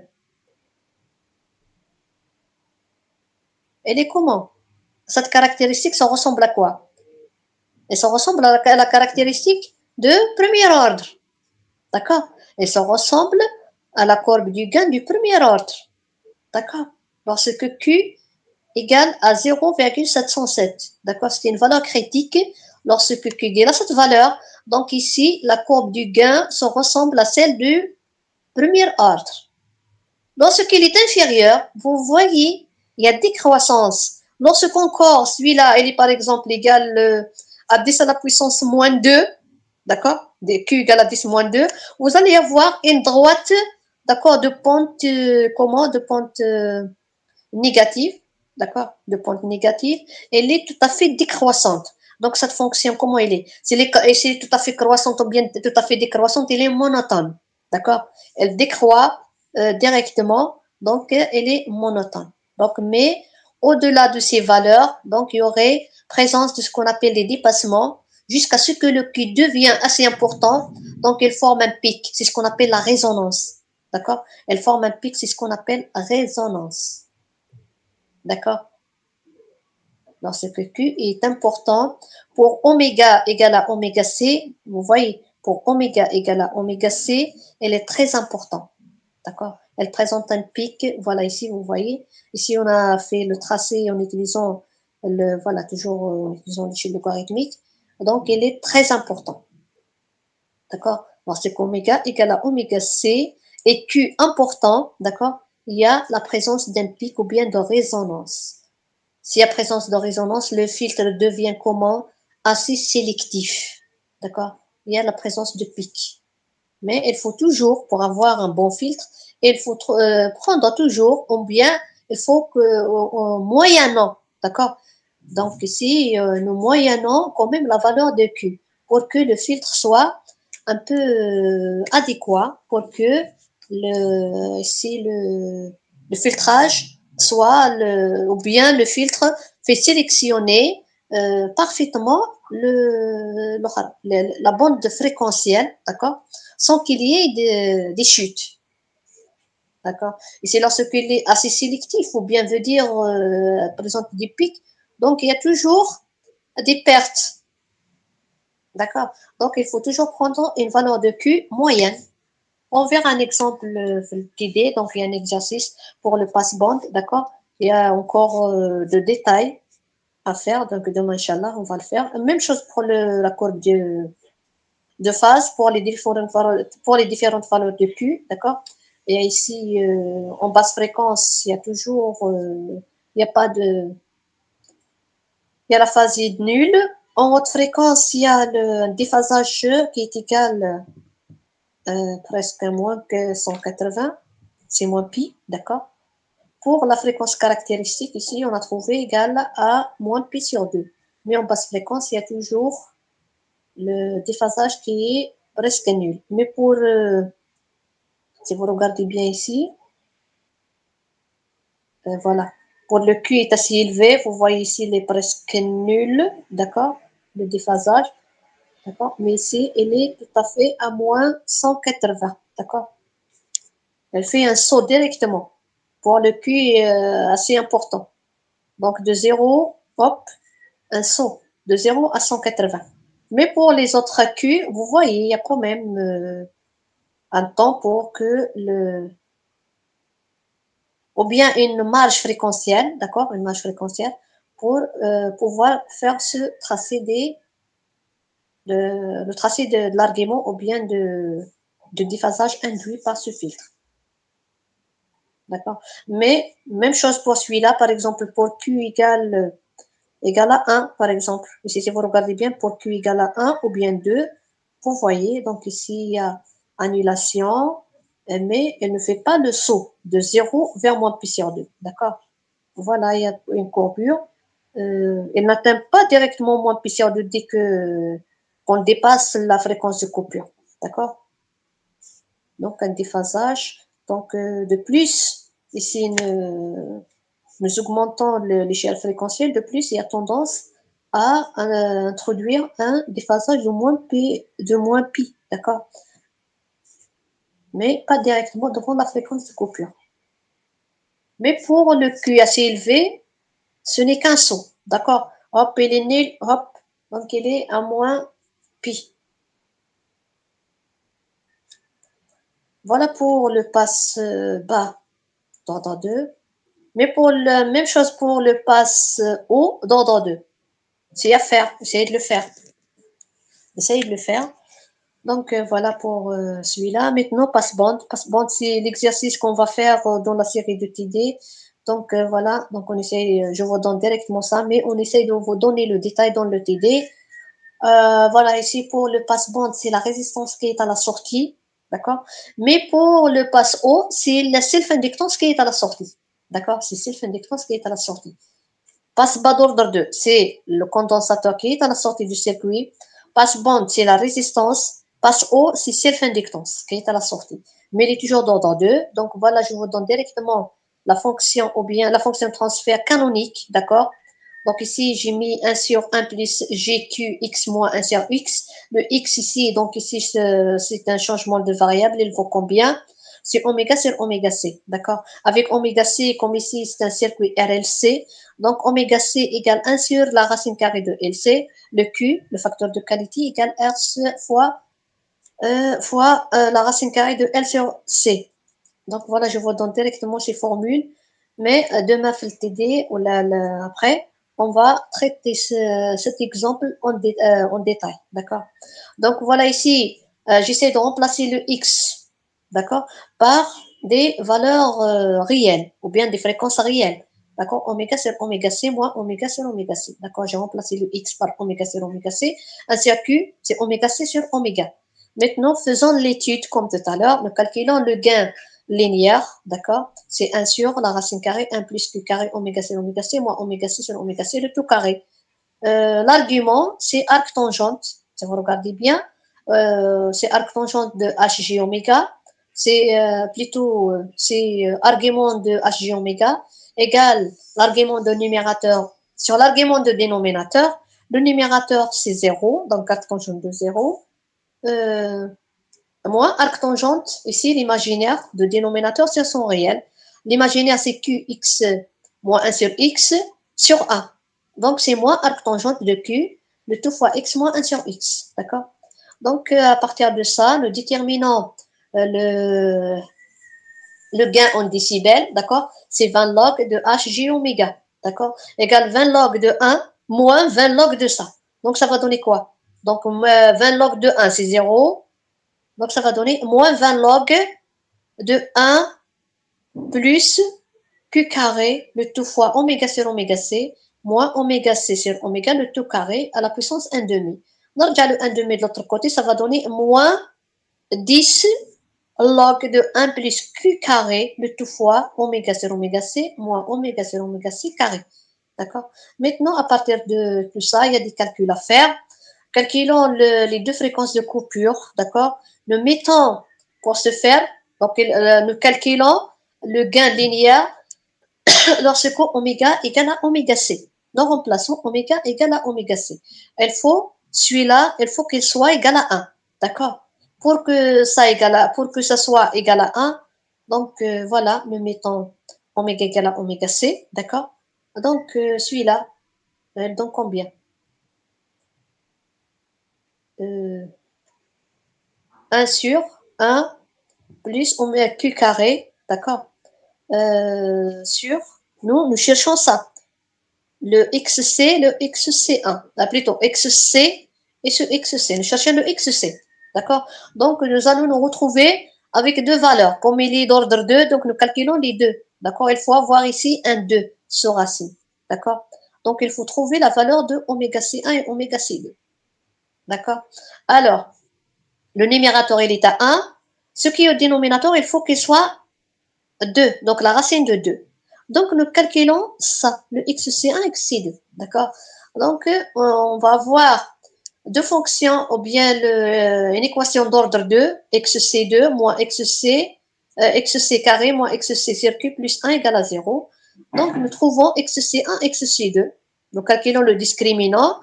Elle est comment? Cette caractéristique, ça ressemble à quoi? Et ça ressemble à la caractéristique de premier ordre. D'accord? Et ça ressemble à la courbe du gain du premier ordre. D'accord? Lorsque Q égale à 0,707. D'accord? C'est une valeur critique. Lorsque Q égale à cette valeur, donc ici, la courbe du gain se ressemble à celle du premier ordre. Lorsqu'il est inférieur, vous voyez, il y a décroissance. Lorsqu'encore celui-là, il est par exemple égal à 10 à la puissance moins 2, d'accord? Q égale à 10 moins 2, vous allez avoir une droite, d'accord, de pente, de pente négative, d'accord, de pente négative, elle est tout à fait décroissante. Donc cette fonction, comment elle est? Si elle est tout à fait croissante ou bien tout à fait décroissante, elle est monotone, d'accord? Elle décroît directement, donc elle est monotone. Donc, mais au-delà de ces valeurs, donc il y aurait présence de ce qu'on appelle des dépassements jusqu'à ce que le Q devient assez important, donc elle forme un pic, c'est ce qu'on appelle la résonance, d'accord? Elle forme un pic, c'est ce qu'on appelle résonance. D'accord? Lorsque Q est important, pour oméga égale à oméga C, vous voyez, pour oméga égale à oméga C, elle est très importante. D'accord? Elle présente un pic, voilà ici, vous voyez. Ici, on a fait le tracé en utilisant voilà, toujours en utilisant l'échelle logarithmique. Donc, elle est très importante. D'accord? Lorsqu'oméga égale à oméga C et Q important, d'accord? Il y a la présence d'un pic ou bien de résonance. S'il y a présence de résonance, le filtre devient comment? Assez sélectif. D'accord? Il y a la présence de pic. Mais il faut toujours, pour avoir un bon filtre, il faut prendre toujours, ou bien il faut que, moyennant, d'accord? Donc ici, nous moyennons quand même la valeur de Q pour que le filtre soit un peu adéquat, pour que ici, le filtrage soit, ou bien le filtre fait sélectionner parfaitement la bande fréquentielle, d'accord, sans qu'il y ait des chutes. D'accord. Et c'est lorsqu'il est assez sélectif, ou bien veut dire, par exemple, des pics, donc il y a toujours des pertes. D'accord. Donc il faut toujours prendre une valeur de Q moyenne. On verra un exemple d'idée, donc il y a un exercice pour le passe-bande, d'accord. Il y a encore de détails à faire, donc demain, Inch'Allah, on va le faire. Même chose pour la courbe de phase pour les différentes valeurs de Q, d'accord. Et ici, en basse fréquence, il y a toujours, il n'y a pas de, il y a la phase nulle. En haute fréquence, il y a le déphasage qui est égal presque à moins que 180, c'est moins pi, d'accord. Pour la fréquence caractéristique, ici, on a trouvé égal à moins pi sur 2. Mais en basse fréquence, il y a toujours le déphasage qui est presque nul. Mais pour, si vous regardez bien ici, voilà. Pour le Q est assez élevé, vous voyez ici, il est presque nul, d'accord, le déphasage, d'accord. Mais ici, il est tout à fait à moins 180, d'accord. Elle fait un saut directement. Pour le Q est assez important. Donc de 0, hop, un saut de 0 à 180. Mais pour les autres Q, vous voyez, il y a quand même un temps pour que ou bien une marge fréquentielle, d'accord, une marge fréquentielle, pour pouvoir faire ce tracé le tracé de l'argument, ou bien de déphasage induit par ce filtre. D'accord. Mais même chose pour celui-là, par exemple, pour Q égale à 1, par exemple. Ici, si vous regardez bien, pour Q égale à 1 ou bien 2, vous voyez, donc ici, il y a annulation, mais elle ne fait pas le saut de 0 vers moins pi sur 2. D'accord. Voilà, il y a une courbure. Elle n'atteint pas directement moins pi sur 2 dès qu'on dépasse la fréquence de coupure. D'accord. Donc, un déphasage. Donc, de plus, ici, nous augmentons l'échelle fréquentielle, de plus, il y a tendance à introduire un déphasage de moins pi, d'accord, mais pas directement devant la fréquence de coupure. Mais pour le Q assez élevé, ce n'est qu'un saut, d'accord. Hop, il est nul, hop, donc il est à moins pi. Voilà pour le passe bas d'ordre 2. Mais pour la même chose pour le passe haut d'ordre 2. C'est à faire, essayez de le faire. Essayez de le faire. Donc voilà pour celui-là. Maintenant, passe-bande. Passe-bande, c'est l'exercice qu'on va faire dans la série de TD. Donc voilà, donc on essaye, je vous donne directement ça, mais on essaye de vous donner le détail dans le TD. Voilà, ici pour le passe-bande, c'est la résistance qui est à la sortie, d'accord. Mais pour le passe-haut, c'est la self-inductance qui est à la sortie, d'accord. C'est self-inductance qui est à la sortie. Passe-bas d'ordre 2, c'est le condensateur qui est à la sortie du circuit. Passe-bande, c'est la résistance. Passe-haut, c'est self-inductance qui est à la sortie. Mais il est toujours d'ordre 2. Donc voilà, je vous donne directement la fonction, ou bien la fonction transfert canonique, d'accord. Donc ici, j'ai mis 1 sur 1 plus GQ x moins 1 sur x. Le x ici, donc ici, c'est un changement de variable. Il vaut combien? C'est oméga sur oméga c, d'accord. Avec oméga c, comme ici, c'est un circuit RLC. Donc, oméga c égale 1 sur la racine carrée de LC. Le Q, le facteur de qualité, égale R fois, la racine carrée de L sur C. Donc, voilà, je vous donne directement ces formules. Mais demain, le TD, ou après, on va traiter cet exemple en détail. D'accord. Donc, voilà ici, j'essaie de remplacer le X, d'accord, par des valeurs réelles, ou bien des fréquences réelles. D'accord, oméga sur oméga c moins oméga sur oméga c. D'accord, j'ai remplacé le X par oméga sur oméga c. Un circuit, c'est oméga c sur oméga. Maintenant, faisons l'étude comme tout à l'heure. Nous calculons le gain linéaire, d'accord? C'est 1 sur la racine carrée 1 plus q carré oméga c moins oméga c sur oméga c, le tout carré. L'argument, c'est arc tangente. Si vous regardez bien, c'est arc tangente de hg oméga. C'est plutôt, c'est argument de hg oméga égale l'argument de numérateur sur l'argument de dénominateur. Le numérateur, c'est 0, donc arc tangente de 0. Euh, Moins arc tangente, ici l'imaginaire de dénominateur, c'est son réel. L'imaginaire, c'est qx moins 1 sur x sur 1. Donc, c'est moins arc tangente de q, de tout fois x moins 1 sur x. D'accord? Donc, à partir de ça, nous déterminons le gain en décibels, d'accord? C'est 20 log de hg oméga, d'accord? Égale 20 log de 1 moins 20 log de ça. Donc, ça va donner quoi? Donc, 20 log de 1, c'est 0. Donc, ça va donner moins 20 log de 1 plus q carré, le tout fois oméga sur oméga c, moins oméga c sur oméga, le tout carré à la puissance 1 demi. Donc, déjà le 1 demi de l'autre côté, ça va donner moins 10 log de 1 plus q carré, le tout fois oméga sur oméga c, moins oméga sur oméga c carré. D'accord? Maintenant, à partir de tout ça, il y a des calculs à faire. Calculons les deux fréquences de coupure, d'accord? Nous mettons, pour ce faire, donc nous calculons le gain linéaire lorsque oméga égale à oméga c. Nous remplaçons oméga égale à oméga c. Celui-là, il faut qu'il soit égal à 1, d'accord? Pour que ça soit égal à 1, donc voilà, nous mettons oméga égale à oméga c, d'accord? Donc celui-là, donc combien? 1 sur 1 plus oméga q carré, d'accord? Sur, nous cherchons ça. Le xc, le xc1, plutôt xc et ce xc. Nous cherchons le xc, d'accord? Donc, nous allons nous retrouver avec deux valeurs. Comme il est d'ordre 2, donc nous calculons les deux, d'accord? Il faut avoir ici un 2 sur racine, d'accord? Donc, il faut trouver la valeur de oméga c1 et oméga c2, d'accord? Alors, le numérateur, il est à 1. Ce qui est au dénominateur, il faut qu'il soit 2, donc la racine de 2. Donc, nous calculons ça, le xc1, xc2, d'accord? Donc, on va avoir deux fonctions, ou bien une équation d'ordre 2, xc2 moins xc carré moins xc sur q plus 1 égale à 0. Donc, nous trouvons xc1, xc2. Nous calculons le discriminant.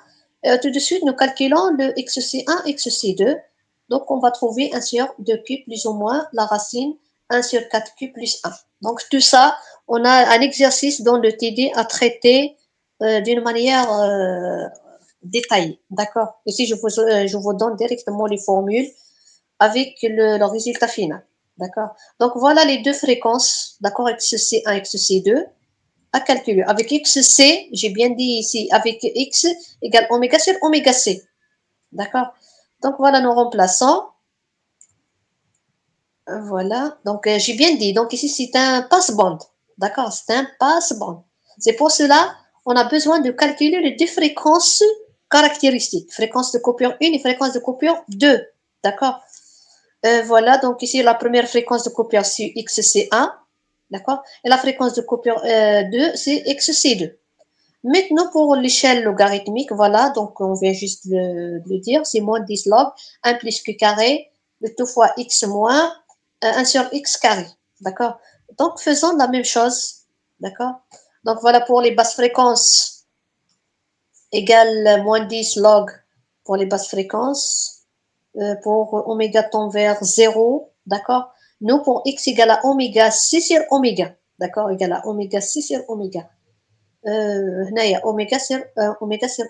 Tout de suite, nous calculons le xc1, xc2. Donc, on va trouver 1 sur 2q plus ou moins la racine 1 sur 4q plus 1. Donc, tout ça, on a un exercice dans le TD à traiter d'une manière détaillée. D'accord? Ici, je vous donne directement les formules avec le résultat final. D'accord? Donc, voilà les deux fréquences, d'accord, XC1 et XC2 à calculer. Avec XC, j'ai bien dit ici, avec X égale oméga sur oméga C. D'accord? Donc, voilà, nous remplaçons. Voilà, donc j'ai bien dit. Donc ici, c'est un passe-bande. D'accord, c'est un passe-bande. C'est pour cela on a besoin de calculer les deux fréquences caractéristiques. Fréquence de coupure 1 et fréquence de coupure 2. D'accord. Voilà, donc ici, la première fréquence de coupure, c'est XC1. D'accord. Et la fréquence de coupure 2, c'est XC2. Maintenant, pour l'échelle logarithmique, voilà, donc on vient juste de le dire, c'est moins 10 log 1 plus q carré, de tout fois x moins 1 sur x carré, d'accord? Donc, faisons la même chose, d'accord? Donc, voilà pour les basses fréquences, égale moins 10 log pour les basses fréquences, pour oméga tend vers 0, d'accord? Nous, pour x égale à oméga c sur oméga, d'accord? Égale à oméga c sur oméga. هنايا اوميغا سير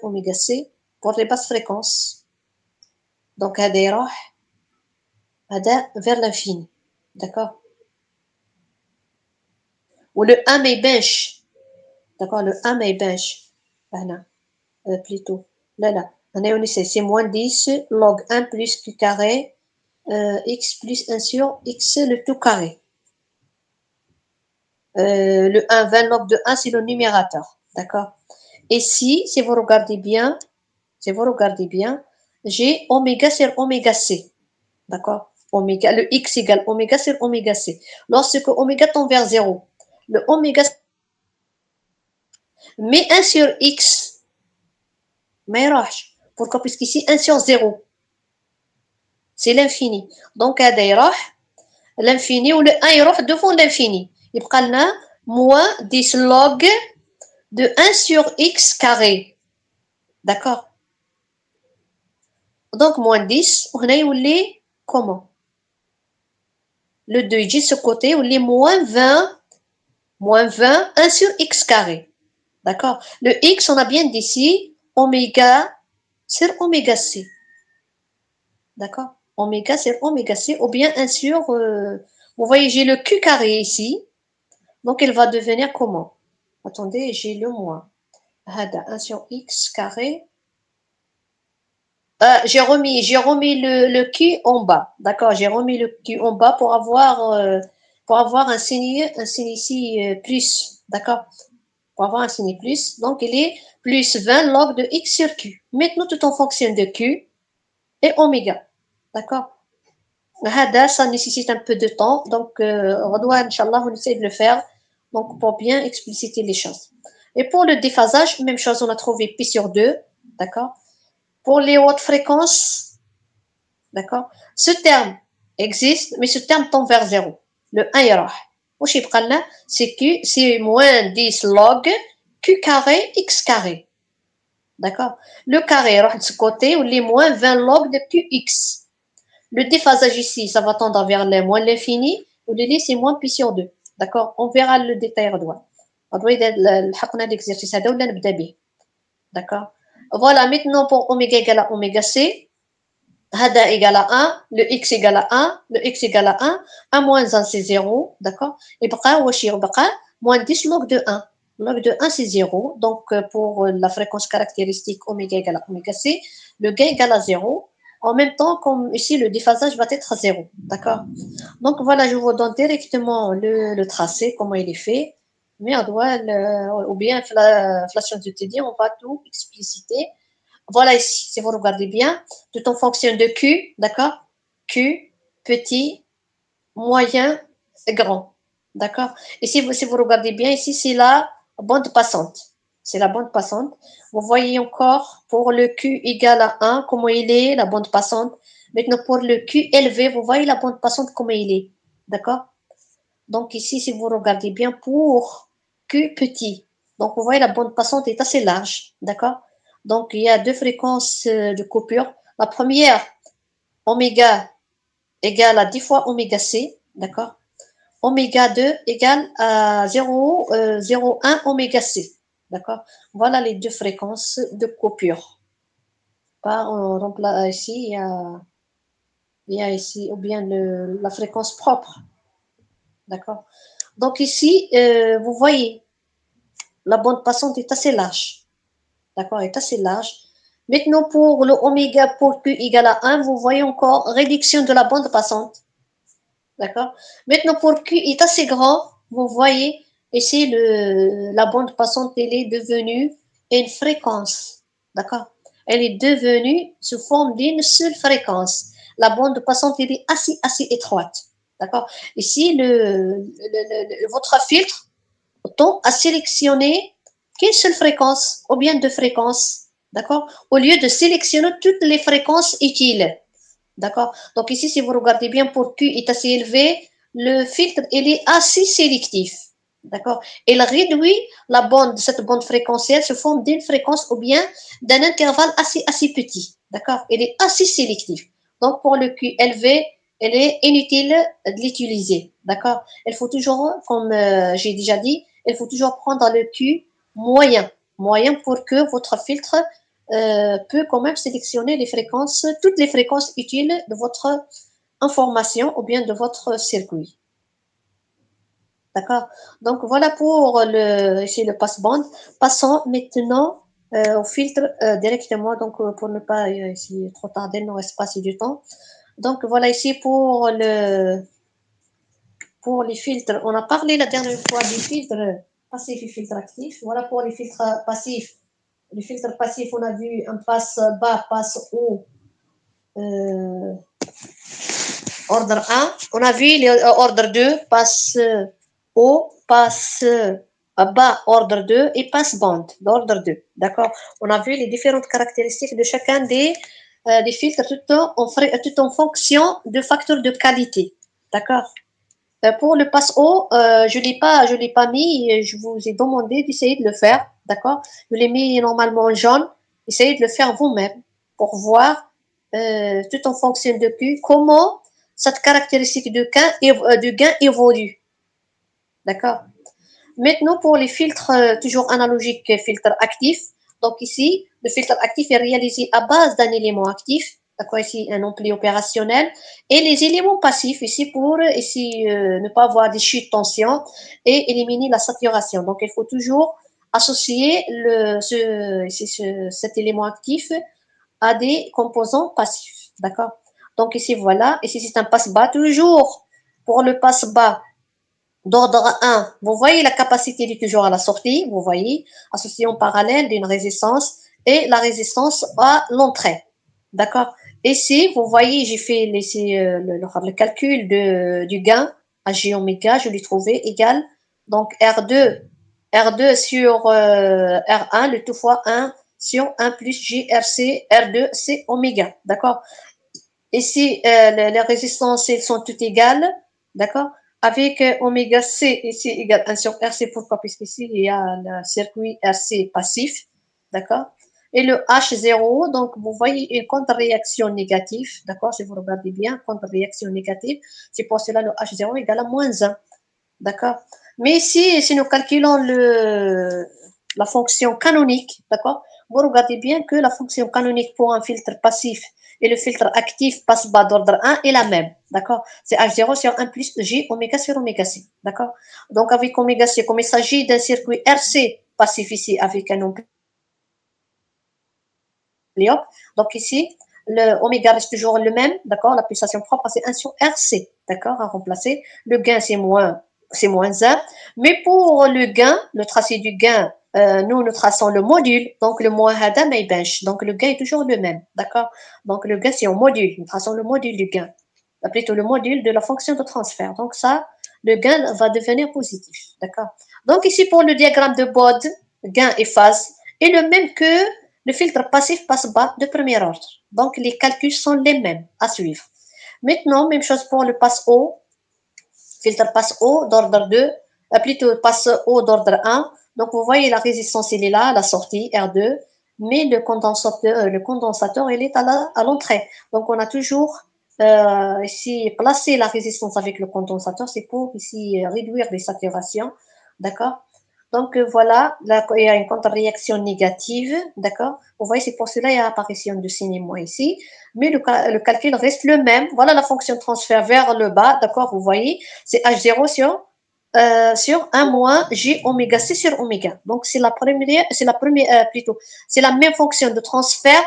اوميغا سي pour les basses fréquences. Donc هذا يروح هذا vers l'infini, d'accord? ou le 1 ما يبانش, d'accord? le 1 ما يبانش هنا plutôt لا هنا وني c'est moins 10 log 1 plus q carré x plus 1 sur x le tout carré. Le 1, 20 log de 1, c'est le numérateur, d'accord? Et si vous regardez bien, j'ai oméga sur oméga c. d'accord? Oméga, le X égale oméga sur oméga C. Lorsque oméga tend vers 0, le oméga met 1 sur X, ما يروحش. Pourquoi? Puisqu'ici 1 sur 0, c'est l'infini. Donc هذا يروح l'infini ou le 1 يروح devant l'infini. يبقى لنا moins 10 log de 1 sur X carré. D'accord? Donc moins 10 وهنا يولي comment? Le 2 يجي de ce côté يولي moins 20 1 sur X carré. D'accord? Le X, on a bien dit ici oméga sur oméga C. D'accord? Oméga sur oméga C ou bien 1 sur... vous voyez, j'ai le Q carré ici. Donc, il va devenir comment? Attendez, j'ai le moins. 1 sur X carré. J'ai remis le Q en bas. D'accord? J'ai remis le Q en bas pour avoir un signe ici plus. D'accord? Pour avoir un signe plus. Donc, il est plus 20 log de X sur Q. Maintenant, tout en fonction de Q et oméga. D'accord? Ça nécessite un peu de temps. Donc, Inch'Allah, on essaie de le faire. Donc, pour bien expliciter les choses. Et pour le déphasage, même chose, on a trouvé pi sur 2. D'accord? Pour les hautes fréquences, d'accord, ce terme existe, mais ce terme tend vers 0. Le 1 يروح. وش يبقى لنا؟ c'est moins 10 log Q carré X carré. D'accord? Le carré يروح de ce côté, ou les moins 20 log de QX. Le déphasage ici, ça va tendre vers moins l'infini, ou les c'est moins pi sur 2. D'accord? On verra le détail غدوة. غدوة إذا لحقنا l'exercice هذا ولا نبدا به. D'accord? Voilà, maintenant pour oméga égale à oméga C, هذا égale à 1, le x égale à 1, le x égale à 1, 1 moins 1 c'est 0, d'accord? يبقى واش يبقى moins 10 log de 1. Log de 1 c'est 0, donc pour la fréquence caractéristique oméga égale à oméga C, le gain égale à 0. En même temps, comme ici, le déphasage va être 0, d'accord? Donc voilà, je vous donne directement le tracé, comment il est fait. Mais on doit, ou bien, la science de TD, on va tout expliciter. Voilà ici, si vous regardez bien, tout en fonction de Q, d'accord? Q, petit, moyen et grand, d'accord? Et si vous regardez bien ici, c'est la bande passante. C'est la bande passante. Vous voyez encore pour le Q égal à 1, comment il est, la bande passante. Maintenant, pour le Q élevé, vous voyez la bande passante, comment il est, d'accord? Donc ici, si vous regardez bien, pour Q petit, donc vous voyez la bande passante est assez large, d'accord? Donc il y a deux fréquences de coupure. La première, oméga égale à 10 fois oméga C, d'accord? Oméga 2 égale à 0,01 oméga C, d'accord? Voilà les deux fréquences de coupure. Ici, il y a ici, ou bien la fréquence propre, d'accord? Donc ici, vous voyez, la bande passante est assez large. D'accord, est assez large. Maintenant, pour le oméga pour Q égale à 1, vous voyez encore réduction de la bande passante. D'accord. Maintenant, pour Q est assez grand, vous voyez ici la bande passante, elle est devenue une fréquence. D'accord. Elle est devenue sous forme d'une seule fréquence. La bande passante, elle est assez étroite. D'accord. Ici, votre filtre tend à sélectionner qu'une seule fréquence ou bien deux fréquences, d'accord? Au lieu de sélectionner toutes les fréquences utiles, d'accord? Donc ici, si vous regardez bien, pour Q est assez élevé, le filtre, il est assez sélectif, d'accord? Il réduit cette bande fréquentielle sous forme d'une fréquence ou bien d'un intervalle assez petit, d'accord? Il est assez sélectif. Donc pour le Q élevé, il est inutile de l'utiliser, d'accord? Il faut toujours, comme j'ai déjà dit, il faut toujours prendre le Q moyen pour que votre filtre peut quand même sélectionner toutes les fréquences utiles de votre information ou bien de votre circuit. D'accord? Donc voilà pour ici le passe-bande. Passons maintenant au filtre directement, donc pour ne pas ici trop tarder, il nous reste pas assez du temps. Donc voilà ici pour les filtres. On a parlé la dernière fois des filtres passifs et filtres actifs. Voilà pour les filtres passifs. Les filtres passifs, on a vu un passe bas, passe haut, Ordre 1, on a vu ordre 2, passe haut, passe bas, ordre 2 et passe bande, l'ordre 2. D'accord. On a vu les différentes caractéristiques de chacun des filtres tout en fonction de facteurs de qualité. D'accord. Pour le passe haut, je l'ai pas mis, je vous ai demandé d'essayer de le faire. D'accord. Je l'ai mis normalement en jaune. Essayez de le faire vous-même pour voir tout en fonction de plus comment cette caractéristique de gain évolue. D'accord. Maintenant, pour les filtres toujours analogiques, filtres actifs. Donc ici, le filtre actif est réalisé à base d'un élément actif. D'accord, ici un ampli opérationnel et les éléments passifs ici pour ici ne pas avoir des chutes de tension et éliminer la saturation. Donc il faut toujours associer cet élément actif à des composants passifs. D'accord. Donc ici voilà, ici c'est un passe-bas toujours pour le passe-bas d'ordre 1, vous voyez la capacité est toujours à la sortie, vous voyez, associée en parallèle d'une résistance et la résistance à l'entrée. D'accord. Ici, vous voyez, j'ai fait le calcul du gain à J oméga, je l'ai trouvé égal. Donc R2 sur R1, le tout fois 1 sur 1 plus JRC, R2, c'est oméga. D'accord. Ici, les résistances, elles sont toutes égales, d'accord? Avec oméga C ici égale 1 sur RC, pourquoi? Puisqu'ici, il y a le circuit RC passif, d'accord? Et le H0, donc vous voyez une contre-réaction négative, d'accord? Si vous regardez bien, contre-réaction négative, c'est pour cela le H0 égale à moins 1, d'accord? Mais ici, si nous calculons la fonction canonique, d'accord? Vous regardez bien que la fonction canonique pour un filtre passif et le filtre actif passe-bas d'ordre 1 est la même, d'accord? C'est H0 sur 1 plus J oméga sur oméga C, d'accord? Donc avec oméga C, comme il s'agit d'un circuit RC passif ici avec un ampli, donc ici, le oméga reste toujours le même, d'accord? La pulsation propre, c'est 1 sur RC, d'accord? À remplacer. Le gain, c'est moins 1. Mais pour le gain, le tracé du gain, nous traçons le module, donc le moins hada mais bench. Donc le gain est toujours le même, d'accord? Donc le gain, c'est en module. Nous traçons le module du gain, plutôt le module de la fonction de transfert. Donc ça, le gain va devenir positif, d'accord? Donc ici, pour le diagramme de Bode, gain et phase est le même que le filtre passif passe-bas de premier ordre. Donc, les calculs sont les mêmes à suivre. Maintenant, même chose pour le passe-haut, filtre passe-haut d'ordre 2, plutôt passe-haut d'ordre 1. Donc, vous voyez, la résistance, il est là, à la sortie, R2, mais le condensateur il est à l'entrée. Donc, on a toujours ici placé la résistance avec le condensateur, c'est pour ici réduire les saturations, d'accord? Donc voilà, là, il y a une contre-réaction négative, d'accord? Vous voyez, c'est pour cela qu'il y a apparition de signe moins ici, mais le calcul reste le même. Voilà la fonction de transfert vers le bas, d'accord? Vous voyez, c'est H0 sur 1 moins J oméga C sur oméga. Donc plutôt, c'est la même fonction de transfert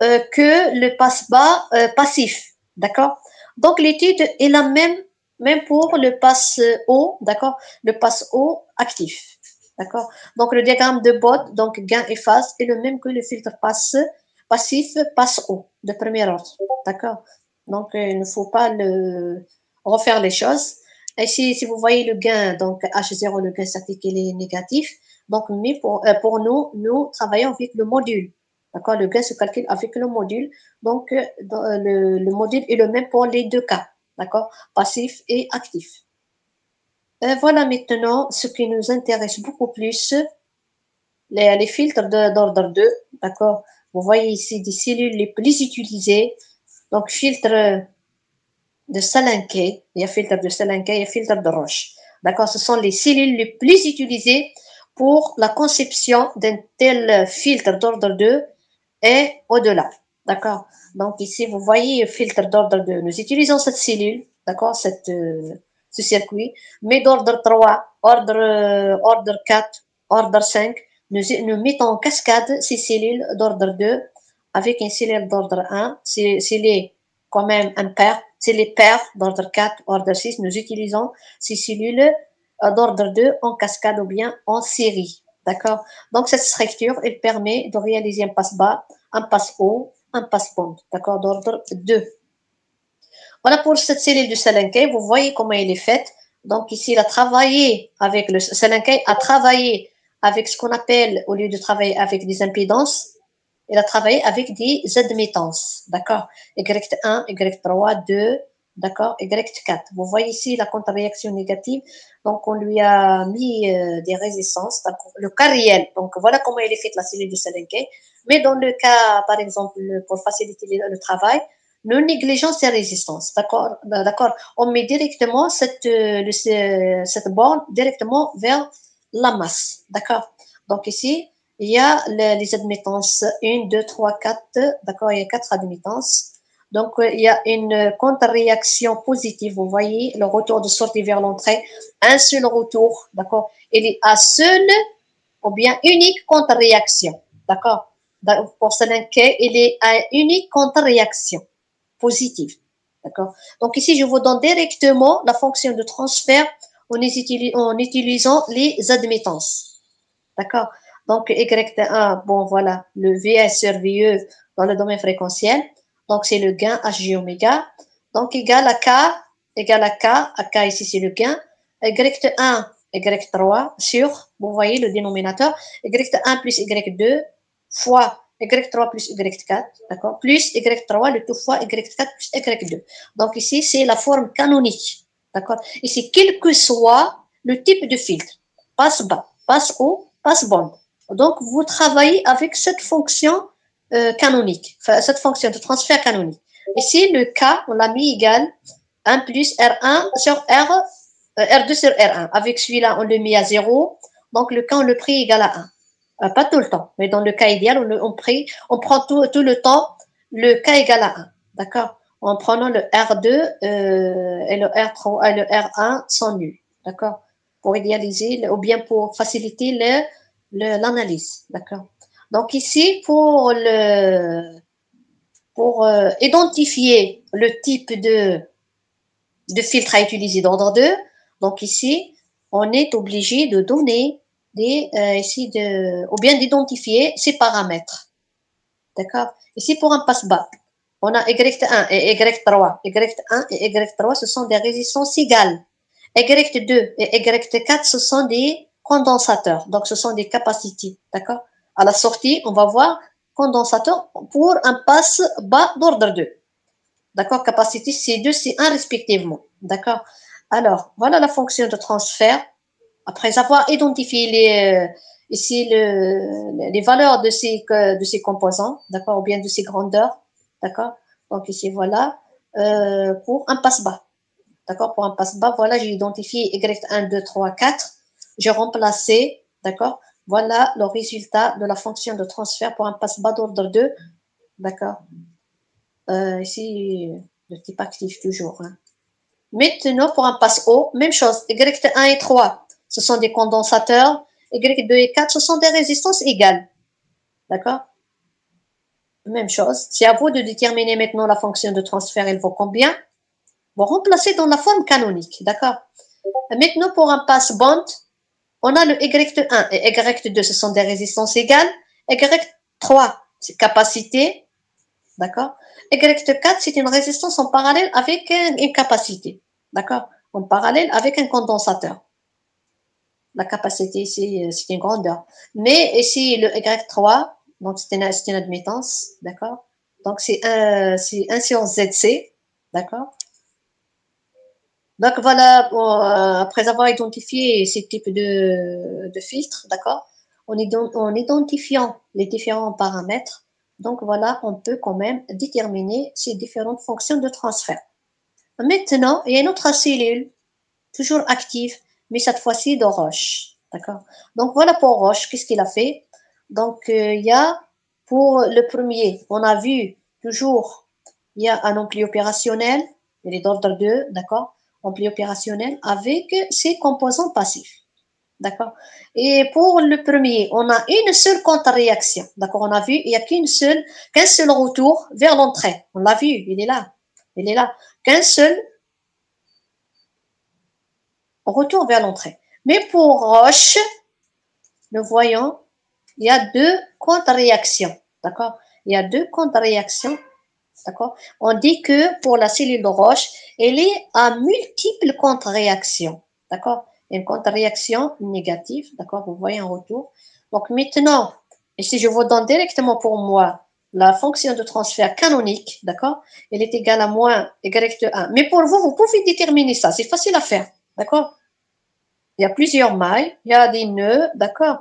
que le passe-bas passif, d'accord? Donc l'étude est la même pour le passe-haut, d'accord? Le passe-haut actif, d'accord? Donc le diagramme de Bode, donc gain et phase, est le même que le filtre passif passe-haut de premier ordre, d'accord? Donc il ne faut pas refaire les choses. Et si vous voyez le gain, donc H0, le gain statique, il est négatif. Donc, mais pour nous travaillons avec le module. D'accord. Le gain se calcule avec le module. Donc, le module est le même pour les deux cas. D'accord. Passif et actif. Voilà maintenant ce qui nous intéresse beaucoup plus, les filtres d'ordre 2. D'accord. Vous voyez ici des cellules les plus utilisées. Donc, filtre de Salinquet, il y a filtre de Salinquet, il y a filtre de Roche. D'accord. Ce sont les cellules les plus utilisées pour la conception d'un tel filtre d'ordre 2 et au-delà. D'accord. Donc ici, vous voyez filtre d'ordre 2. Nous utilisons cette cellule, d'accord, ce circuit, mais d'ordre 3, ordre 4, ordre 5, nous mettons en cascade ces cellules d'ordre 2 avec une cellule d'ordre 1. C'est les quand même impair. C'est les paires d'ordre 4, ordre 6. Nous utilisons ces cellules d'ordre 2 en cascade ou bien en série. D'accord. Donc cette structure, elle permet de réaliser un passe-bas, un passe-haut, un passe-bande, d'accord, d'ordre 2. Voilà pour cette cellule du Selenkei, vous voyez comment elle est faite. Donc ici, il a travaillé avec le Selenkei, a travaillé avec ce qu'on appelle, au lieu de travailler avec des impédances, il a travaillé avec des admittances, d'accord? Y1, Y3, 2, d'accord? Y4. Vous voyez ici la contre-réaction négative. Donc, on lui a mis des résistances, le cas réel. Donc, voilà comment il est fait la cellule de Selenkei. Mais dans le cas, par exemple, pour faciliter le travail, ne négligeons ces résistances, d'accord? D'accord. On met directement cette borne directement vers la masse, d'accord? Donc, ici, il y a les admittances 1, 2, 3, 4, d'accord, il y a 4 admittances. Donc, il y a une contre-réaction positive, vous voyez, le retour de sortie vers l'entrée, un seul retour, d'accord. Il est à seule ou bien unique contre-réaction, d'accord. Pour Selenkei, il est à unique contre-réaction positive, d'accord. Donc, ici, je vous donne directement la fonction de transfert en utilisant les admittances. D'accord. Donc, Y1, bon, voilà, le VS sur VE dans le domaine fréquentiel. Donc, c'est le gain HG oméga. Donc, égal à K ici, c'est le gain. Y1, Y3 sur, vous voyez le dénominateur, Y1 plus Y2 fois Y3 plus Y4, d'accord, plus Y3, le tout fois Y4 plus Y2. Donc, ici, c'est la forme canonique, d'accord. Ici, quel que soit le type de filtre, passe bas, passe haut, passe bande. Donc, vous travaillez avec cette fonction canonique, enfin, cette fonction de transfert canonique. Ici, le K, on l'a mis égal 1 plus R1 sur R2 sur R1. Avec celui-là, on le met à 0. Donc, le K, on le prie égal à 1. Pas tout le temps, mais dans le cas idéal, on prend tout le temps le K égal à 1. D'accord. En prenant le R2 et le R3 et le R1 sont nuls. D'accord. Pour idéaliser ou bien pour faciliter l'analyse. D'accord. Donc ici, pour identifier le type de filtre à utiliser d'ordre 2, donc ici, on est obligé de donner ou bien d'identifier ces paramètres. D'accord. Ici, pour un passe-bas, on a Y1 et Y3. Y1 et Y3, ce sont des résistances égales. Y2 et Y4, ce sont des condensateurs. Donc, ce sont des capacités. D'accord. À la sortie, on va voir condensateur pour un passe-bas d'ordre 2. D'accord. Capacité C2, C1 respectivement. D'accord. Alors, voilà la fonction de transfert. Après avoir identifié les valeurs de ces composants, d'accord, ou bien de ces grandeurs, d'accord. Donc ici, voilà, pour un passe-bas. D'accord, pour un passe-bas, voilà, j'ai identifié Y1, 2, 3, 4. J'ai remplacé, d'accord, voilà le résultat de la fonction de transfert pour un passe-bas d'ordre 2, d'accord. Ici, le type actif toujours. Hein. Maintenant, pour un passe-haut, même chose. Y1 et 3, ce sont des condensateurs. Y2 et 4, ce sont des résistances égales. D'accord. Même chose. C'est à vous de déterminer maintenant la fonction de transfert, elle vaut combien. Bon, remplacer dans la forme canonique. D'accord. Maintenant, pour un passe-bande, on a le Y1 et Y2, ce sont des résistances égales. Y3, c'est capacité. D'accord. Y4, c'est une résistance en parallèle avec une capacité. D'accord. En parallèle avec un condensateur. La capacité ici, c'est une grandeur. Mais ici, le Y3, donc c'est une admittance. D'accord. Donc c'est 1 sur ZC. D'accord. Donc voilà, après avoir identifié ces types de filtres, d'accord, en identifiant les différents paramètres, donc voilà, on peut quand même déterminer ces différentes fonctions de transfert. Maintenant, il y a une autre cellule, toujours active, mais cette fois-ci de Roche, d'accord. Donc voilà pour Roche, qu'est-ce qu'il a fait. Donc il y a pour le premier, on a vu toujours, il y a un ampli opérationnel, il est d'ordre 2, d'accord, ampli opérationnel avec ses composants passifs. D'accord. Et pour le premier, on a une seule contre-réaction. D'accord. On a vu, il n'y a qu'un seul retour vers l'entrée. On l'a vu, il est là. Il est là. Qu'un seul retour vers l'entrée. Mais pour Roche, nous voyons, il y a deux contre-réactions. D'accord. Il y a deux contre-réactions d'accord? On dit que pour la cellule de Roche, elle est à multiples contre-réactions, d'accord? Une contre-réaction négative, d'accord? Vous voyez un retour. Donc maintenant, et si je vous donne directement pour moi la fonction de transfert canonique, d'accord? Elle est égale à moins y de 1. Mais pour vous, vous pouvez déterminer ça, c'est facile à faire, d'accord? Il y a plusieurs mailles, il y a des nœuds, d'accord?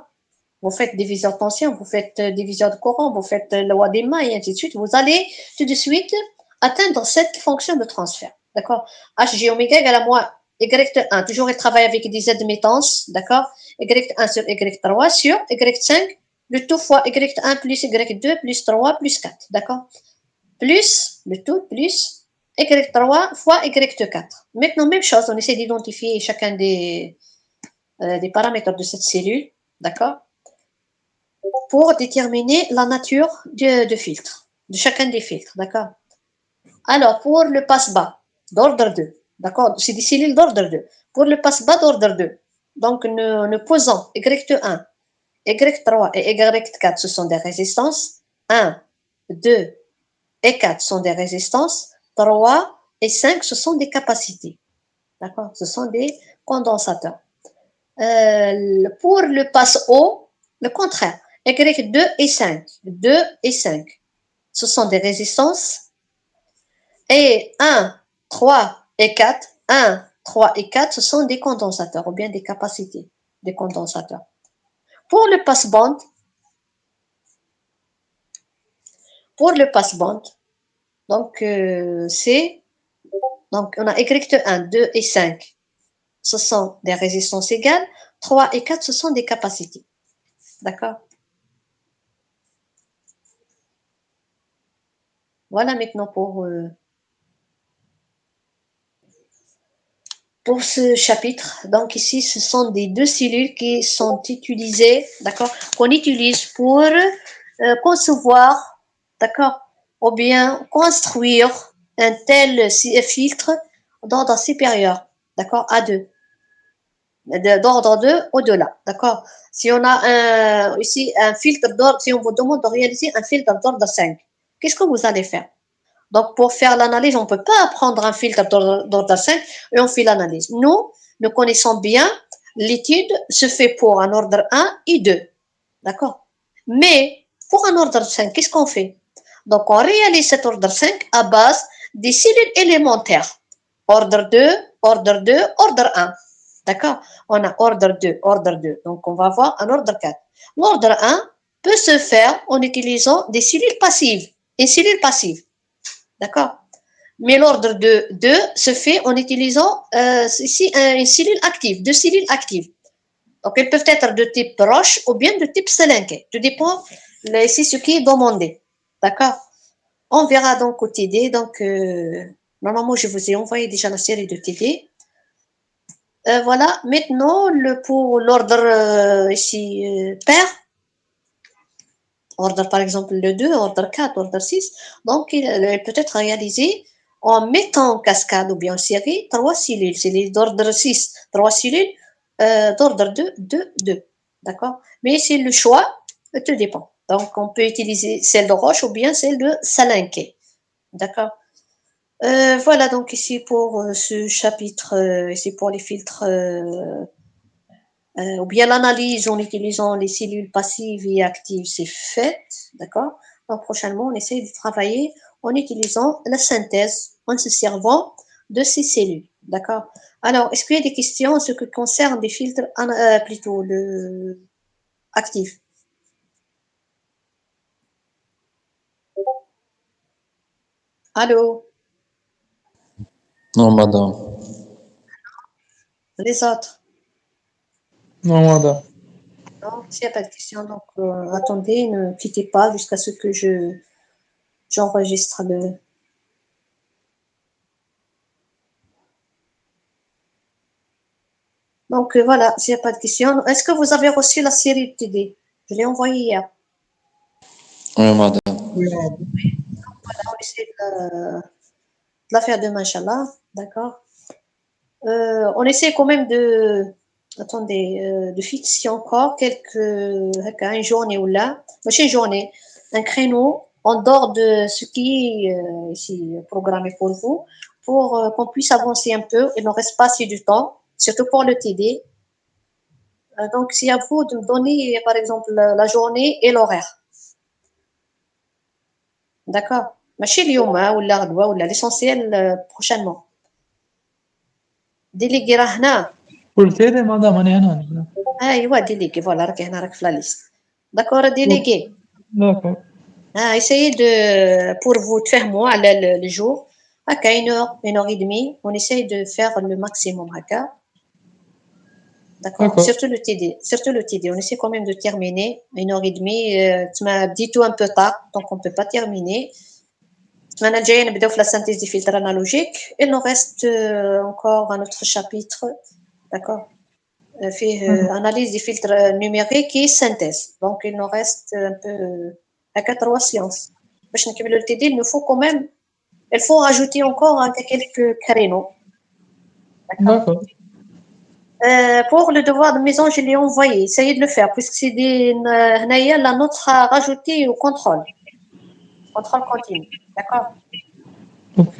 Vous faites division de tension, vous faites division de courant, vous faites loi des mailles, et ainsi de suite. Vous allez tout de suite atteindre cette fonction de transfert. D'accord? Hg oméga égale à moins y de 1. Toujours, elle travaille avec des admettances. D'accord? Y1 sur y3 sur y5, le tout fois y1 plus y2 plus 3 plus 4. D'accord? Plus le tout plus y3 fois y4. Maintenant, même chose, on essaie d'identifier chacun des paramètres de cette cellule. D'accord? Pour déterminer la nature de filtre, de chacun des filtres, d'accord? Alors, pour le passe-bas d'ordre 2, d'accord? C'est des cellules d'ordre 2. Pour le passe-bas d'ordre 2, donc nous posons Y1, Y3 et Y4, ce sont des résistances. 1, 2 et 4 sont des résistances. 3 et 5, ce sont des capacités. D'accord? Ce sont des condensateurs. Pour le passe haut, le contraire. Y2 et 5. 2 et 5. Ce sont des résistances. Et 1, 3 et 4. 1, 3 et 4, ce sont des condensateurs ou bien des capacités des condensateurs. Pour le passe-bande, donc donc on a Y1, 2 et 5. Ce sont des résistances égales. 3 et 4, ce sont des capacités. D'accord? Voilà maintenant pour ce chapitre. Donc ici, ce sont des deux cellules qui sont utilisées, d'accord, qu'on utilise pour concevoir, d'accord, ou bien construire un tel filtre d'ordre supérieur, d'accord, à 2, d'ordre 2 au-delà, d'accord. Si on a ici un filtre d'ordre, si on vous demande de réaliser un filtre d'ordre 5, qu'est-ce que vous allez faire? Donc, pour faire l'analyse, on ne peut pas prendre un filtre d'ordre 5 et on fait l'analyse. Nous connaissons bien, l'étude se fait pour un ordre 1 et 2. D'accord? Mais pour un ordre 5, qu'est-ce qu'on fait? Donc, on réalise cet ordre 5 à base des cellules élémentaires. Ordre 2, ordre 2, ordre 1. D'accord? On a ordre 2, ordre 2. Donc, on va avoir un ordre 4. L'ordre 1 peut se faire en utilisant des cellules passives. Une cellule passive. D'accord? Mais l'ordre de 2 se fait en utilisant ici une cellule active, deux cellules actives. Donc, elles peuvent être de type roche ou bien de type sélenqué. Tout dépend ici ce qui est demandé. D'accord? On verra donc au TD. Donc, normalement, je vous ai envoyé déjà la série de TD. Voilà. Maintenant, pour l'ordre ici pair, ordre par exemple le 2, ordre 4, ordre 6, donc il peut être réalisé en mettant en cascade ou bien en série trois cellules. C'est d'ordre 6, trois cellules d'ordre 2, 2, 2. D'accord? Mais c'est le choix, tout dépend. Donc on peut utiliser celle de Roche ou bien celle de Salinquet. D'accord? Voilà donc ici pour ce chapitre, ici pour les filtres ou bien l'analyse en utilisant les cellules passives et actives, c'est fait, d'accord? Donc prochainement, on essaie de travailler en utilisant la synthèse, en se servant de ces cellules, d'accord? Alors, est-ce qu'il y a des questions en ce qui concerne des filtres, plutôt actifs? Allô? Non, madame. Les autres? Non, madame. Non, s'il n'y a pas de questions, donc attendez, ne quittez pas jusqu'à ce que j'enregistre le... Donc voilà, s'il n'y a pas de questions. Est-ce que vous avez reçu la série de TD? Je l'ai envoyée hier. Oui, madame. On va essayer de la faire demain, Inch'Allah. D'accord. On essaie quand même attendez, de fixer encore une journée ou là, une journée, un créneau en dehors de ce qui est ici programmé pour vous, pour qu'on puisse avancer un peu. Il ne reste pas assez du temps, surtout pour le TD. Donc, c'est à vous de me donner, par exemple, la journée et l'horaire. D'accord? ماشي اليوم ولا غدوة ولا l'essentiel prochainement. ديليغي راه هنا. قلت لي مدام راني هنا. ايوا ديليغي فوالا راكي هنا راك في لا ليست. داكور ديليغي. داكور. Essayez de, pour vous تفهموا على le jour. هكا une heure et demie. On essaye de faire le maximum هكا. D'accord. Surtout le TD. Surtout le TD. On essaie quand même de terminer. Une heure et demie. Tu m'as dit tout un peu tard, donc on ne peut pas terminer. السمانة الجاية نبداو في la synthèse des filtres analogiques. Il nous reste encore un autre chapitre. D'accord. فيه analyse des filtres numériques et synthèse. Donc il nous reste un peu هكا 3 séances. باش نكملوا le TD, il nous faut quand même, il faut rajouter encore quelques créneaux. D'accord. Pour le devoir de maison, je l'ai envoyé. Essayez de le faire, puisque c'est des la note sera rajoutée au contrôle. Contrôle continu. D'accord. Ok.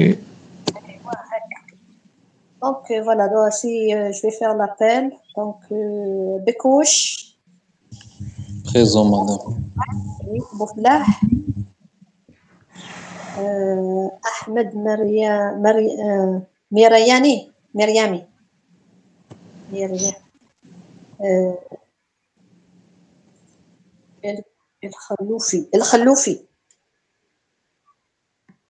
Donc voilà, donc, si je vais faire l'appel. Donc Bekouch. Présent, madame. Oui, Bouflah. Ahmed Miriami. Miriami. El Khaloufi. El Khaloufi.